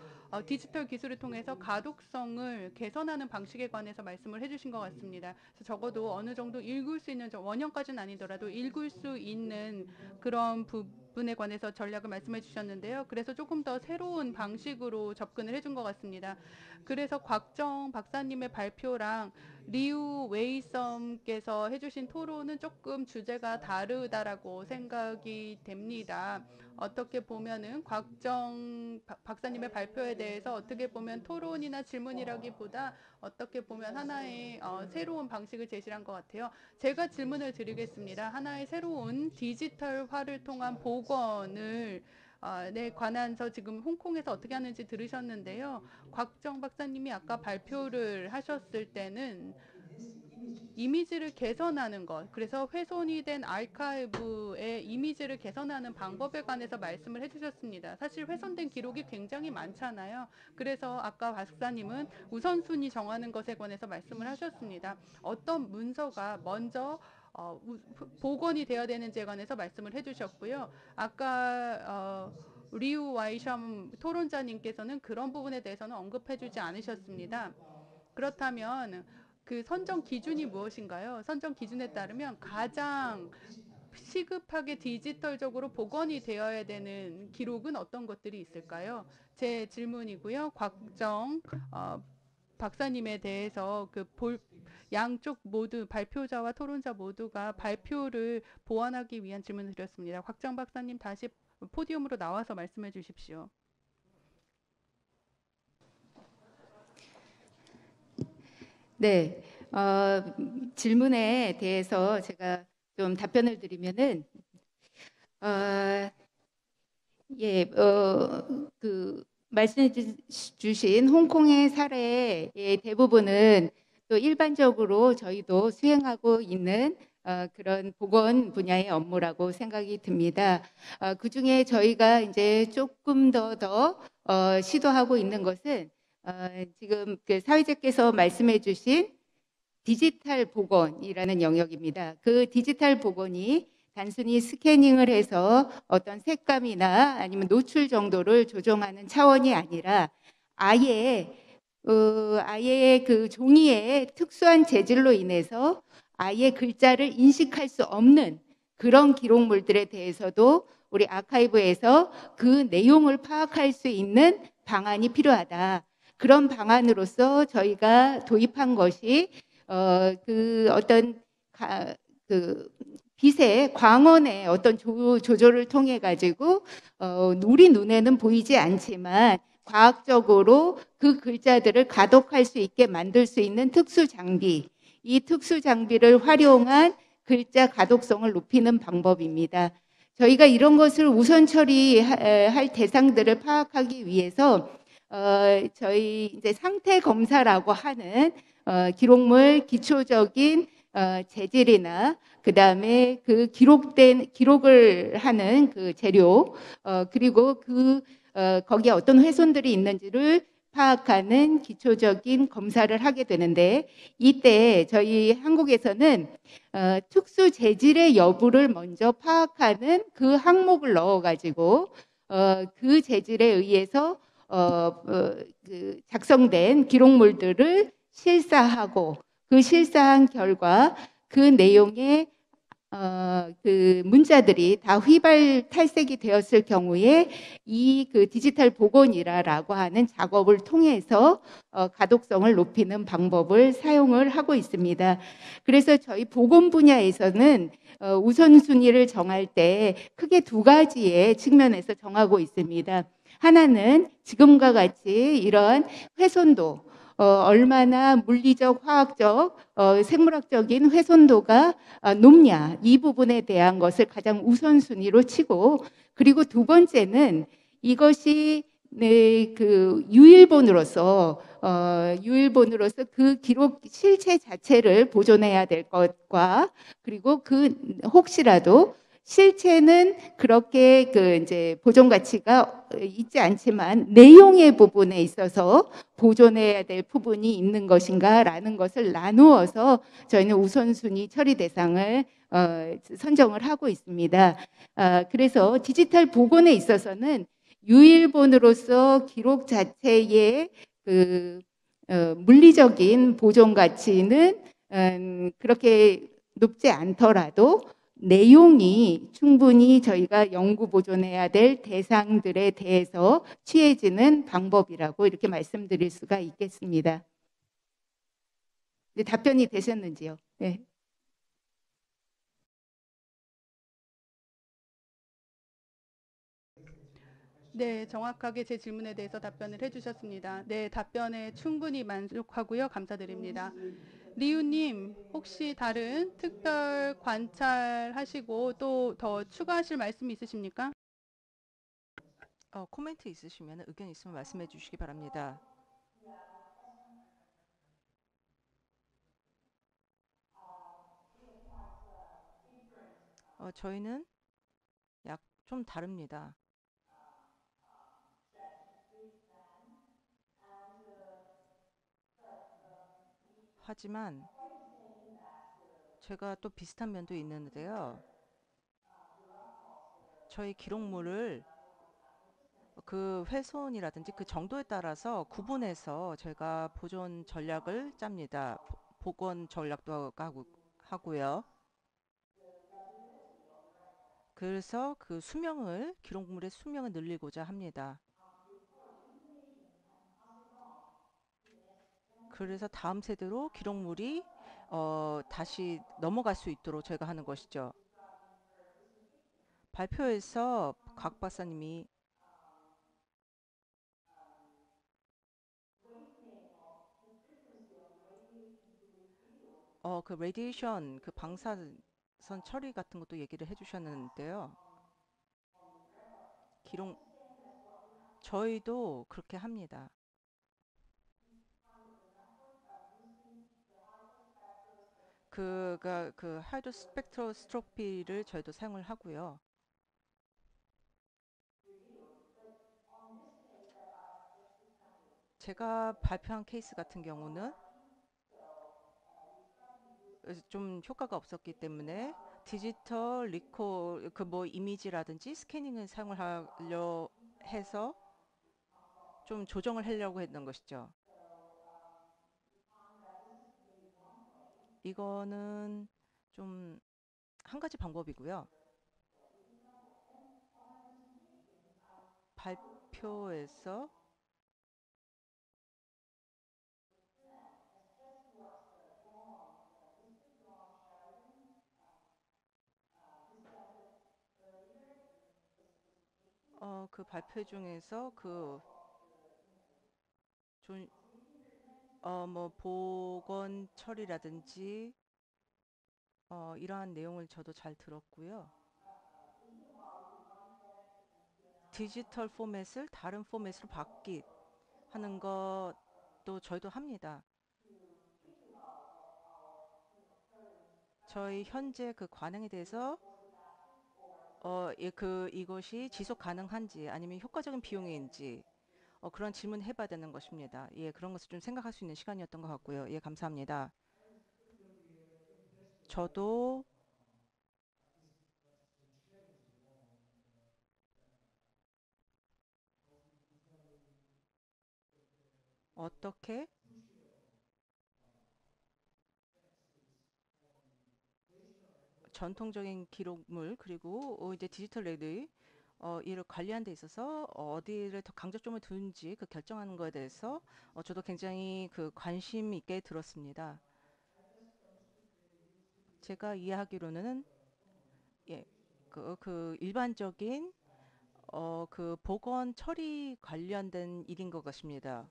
디지털 기술을 통해서 가독성을 개선하는 방식에 관해서 말씀을 해주신 것 같습니다. 그래서 적어도 어느 정도 읽을 수 있는, 원형까지는 아니더라도 읽을 수 있는 그런 부분에 관해서 전략을 말씀해 주셨는데요. 그래서 조금 더 새로운 방식으로 접근을 해준 것 같습니다. 그래서 곽정 박사님의 발표랑 리우 웨이썸께서 해주신 토론은 조금 주제가 다르다라고 생각이 됩니다. 어떻게 보면은 곽정 박사님의 발표에 대해서 어떻게 보면 토론이나 질문이라기보다 어떻게 보면 하나의 새로운 방식을 제시한 것 같아요. 제가 질문을 드리겠습니다. 하나의 새로운 디지털화를 통한 복원을 네, 관한서 지금 홍콩에서 어떻게 하는지 들으셨는데요. 곽정 박사님이 아까 발표를 하셨을 때는 이미지를 개선하는 것, 그래서 훼손이 된 아카이브의 이미지를 개선하는 방법에 관해서 말씀을 해주셨습니다. 사실 훼손된 기록이 굉장히 많잖아요. 그래서 아까 박사님은 우선순위 정하는 것에 관해서 말씀을 하셨습니다. 어떤 문서가 먼저 복원이 되어야 되는지에 관해서 말씀을 해주셨고요. 아까 리우 와이샴 토론자님께서는 그런 부분에 대해서는 언급해주지 않으셨습니다. 그렇다면 그 선정 기준이 무엇인가요? 선정 기준에 따르면 가장 시급하게 디지털적으로 복원이 되어야 되는 기록은 어떤 것들이 있을까요? 제 질문이고요. 곽정 박사님에 대해서 양쪽 모두 발표자와 토론자 모두가 발표를 보완하기 위한 질문을 드렸습니다. 곽정 박사님 다시 포디움으로 나와서 말씀해 주십시오. 네, 질문에 대해서 제가 좀 답변을 드리면은, 예, 말씀해 주신 홍콩의 사례의 대부분은 또 일반적으로 저희도 수행하고 있는 그런 보건 분야의 업무라고 생각이 듭니다. 그 중에 저희가 이제 조금 더 시도하고 있는 것은 지금 그 사회자께서 말씀해 주신 디지털 복원이라는 영역입니다. 그 디지털 복원이 단순히 스캐닝을 해서 어떤 색감이나 아니면 노출 정도를 조정하는 차원이 아니라 아예 그 종이의 특수한 재질로 인해서 아예 글자를 인식할 수 없는 그런 기록물들에 대해서도 우리 아카이브에서 그 내용을 파악할 수 있는 방안이 필요하다. 그런 방안으로서 저희가 도입한 것이 그 빛의 광원의 어떤 조절을 통해 가지고 우리 눈에는 보이지 않지만 과학적으로 그 글자들을 가독할 수 있게 만들 수 있는 특수 장비, 이 특수 장비를 활용한 글자 가독성을 높이는 방법입니다. 저희가 이런 것을 우선 처리할 대상들을 파악하기 위해서 저희 이제 상태 검사라고 하는 기록물 기초적인 재질이나 그 다음에 그 기록을 하는 그 재료 그리고 거기에 어떤 훼손들이 있는지를 파악하는 기초적인 검사를 하게 되는데 이때 저희 한국에서는 특수 재질의 여부를 먼저 파악하는 그 항목을 넣어가지고 그 재질에 의해서 그 작성된 기록물들을 실사하고 그 실사한 결과 그 내용의 그 문자들이 다 휘발 탈색이 되었을 경우에 이 그 디지털 복원이라고 하는 작업을 통해서 가독성을 높이는 방법을 사용을 하고 있습니다. 그래서 저희 보건 분야에서는 우선순위를 정할 때 크게 두 가지의 측면에서 정하고 있습니다. 하나는 지금과 같이 이러한 훼손도 얼마나 물리적, 화학적, 생물학적인 훼손도가 높냐 이 부분에 대한 것을 가장 우선순위로 치고 그리고 두 번째는 이것이 그 유일본으로서 그 기록 실체 자체를 보존해야 될 것과 그리고 그 혹시라도 실체는 그렇게 그 이제 보존 가치가 있지 않지만 내용의 부분에 있어서 보존해야 될 부분이 있는 것인가라는 것을 나누어서 저희는 우선순위 처리 대상을 선정을 하고 있습니다. 그래서 디지털 복원에 있어서는 유일본으로서 기록 자체의 그 물리적인 보존 가치는 그렇게 높지 않더라도 내용이 충분히 저희가 연구 보존해야 될 대상들에 대해서 취해지는 방법이라고 이렇게 말씀드릴 수가 있겠습니다. 네, 답변이 되셨는지요? 네. 네, 정확하게 제 질문에 대해서 답변을 해주셨습니다. 네, 답변에 충분히 만족하고요. 감사드립니다. 리우님, 혹시 다른 특별 관찰하시고 또 더 추가하실 말씀 있으십니까? 코멘트 있으시면 의견 있으면 말씀해 주시기 바랍니다. 저희는 좀 다릅니다. 하지만 제가 또 비슷한 면도 있는데요. 저희 기록물을 그 훼손이라든지 그 정도에 따라서 구분해서 제가 보존 전략을 짭니다. 복원 전략도 하고요. 그래서 그 수명을, 기록물의 수명을 늘리고자 합니다. 그래서 다음 세대로 기록물이 다시 넘어갈 수 있도록 제가 하는 것이죠. 발표에서 곽 박사님이 그 레디에이션, 그 방사선 처리 같은 것도 얘기를 해주셨는데요. 저희도 그렇게 합니다. 그 하이드로스펙트로스코피를 저희도 사용을 하고요. 제가 발표한 케이스 같은 경우는 좀 효과가 없었기 때문에 디지털 리콜 이미지라든지 스캐닝을 사용을 하려 해서 좀 조정을 하려고 했던 것이죠. 이거는 좀 한 가지 방법이고요. 발표에서 그 발표 중에서 보건 처리라든지 이러한 내용을 저도 잘 들었고요. 디지털 포맷을 다른 포맷으로 하는 것도 저희도 합니다. 저희 현재 그 관행에 대해서 이것이 지속 가능한지 아니면 효과적인 비용인지 그런 질문 해봐야 되는 것입니다. 예, 그런 것을 좀 생각할 수 있는 시간이었던 것 같고요. 예, 감사합니다. 저도 어떻게 전통적인 기록물 그리고 이제 디지털 레드 이를 관리하는 데 있어서 어디를 더 강조점을 두는지 그 결정하는 것에 대해서 저도 굉장히 그 관심 있게 들었습니다. 제가 이해하기로는 예, 그 일반적인 그 보건 처리 관련된 일인 것 같습니다.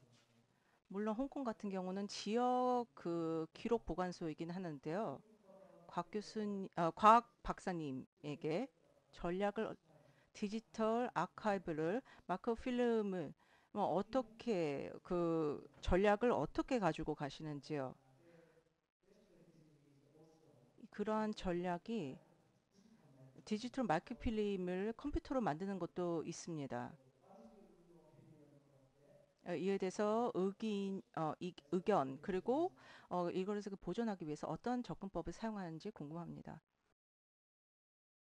물론 홍콩 같은 경우는 지역 그 기록 보관소이긴 하는데요. 곽 박사님에게 디지털 아카이브를 마크필름을 어떻게 그 전략을 어떻게 가지고 가시는지요? 그러한 전략이 디지털 마크필름을 컴퓨터로 만드는 것도 있습니다. 이에 대해서 의견 그리고 이거를 보존하기 위해서 어떤 접근법을 사용하는지 궁금합니다.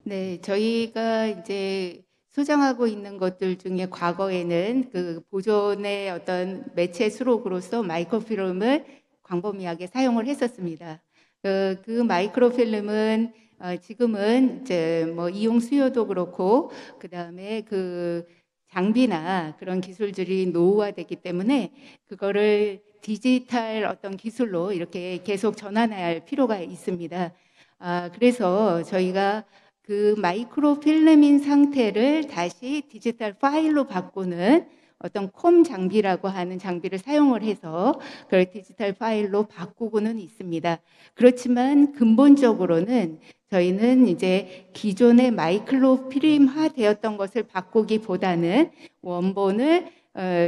네, 저희가 이제 소장하고 있는 것들 중에 과거에는 그 보존의 어떤 매체 수록으로서 마이크로필름을 광범위하게 사용을 했었습니다. 그 마이크로필름은 지금은 이제 뭐 이용 수요도 그렇고 그다음에 그 장비나 그런 기술들이 노후화됐기 때문에 그거를 디지털 어떤 기술로 이렇게 계속 전환할 필요가 있습니다. 그래서 저희가 그 마이크로필름인 상태를 다시 디지털 파일로 바꾸는 어떤 콤 장비라고 하는 장비를 사용을 해서 그걸 디지털 파일로 바꾸고는 있습니다. 그렇지만 근본적으로는 저희는 이제 기존의 마이크로필름화 되었던 것을 바꾸기보다는 원본을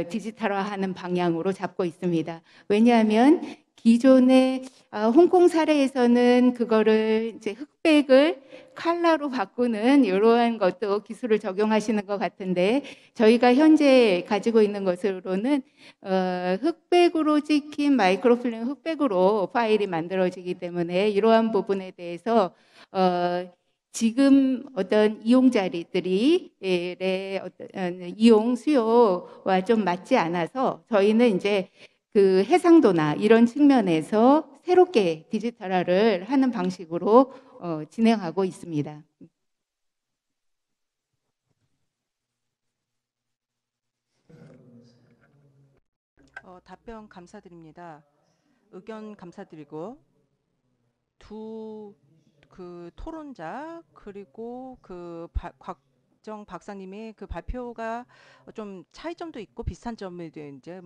디지털화하는 방향으로 잡고 있습니다. 왜냐하면 기존의 홍콩 사례에서는 그거를 이제 흑백을 칼라로 바꾸는 이러한 것도 기술을 적용하시는 것 같은데 저희가 현재 가지고 있는 것으로는 흑백으로 찍힌 마이크로필름 흑백으로 파일이 만들어지기 때문에 이러한 부분에 대해서 지금 어떤 이용자들이 어떤 이용 수요와 좀 맞지 않아서 저희는 이제 그 해상도나 이런 측면에서 새롭게 디지털화를 하는 방식으로 진행하고 있습니다. 답변 감사드립니다. 의견 감사드리고 그 토론자 그리고 곽정 박사님의 그 발표가 좀 차이점도 있고 비슷한 점에 대해 이제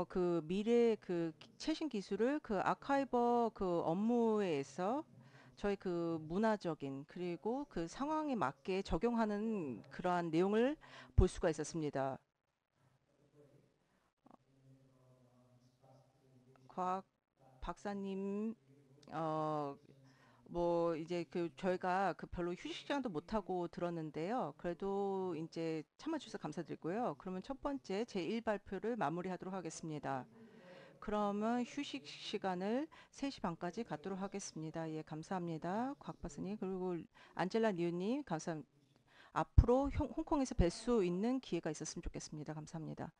그 미래 그 최신 기술을 그 아카이버 그 업무에서 저희 그 문화적인 그리고 그 상황에 맞게 적용하는 그러한 내용을 볼 수가 있었습니다. 곽 박사님 이제 그 저희가 그 별로 휴식 시간도 못 하고 들었는데요. 그래도 이제 참아 주셔서 감사드리고요. 그러면 첫 번째 제1 발표를 마무리하도록 하겠습니다. 그러면 휴식 시간을 3시 반까지 갖도록 하겠습니다. 예, 감사합니다. 곽 박사님 그리고 안젤라 니우님 감사합니다. 앞으로 홍콩에서 뵐 수 있는 기회가 있었으면 좋겠습니다. 감사합니다.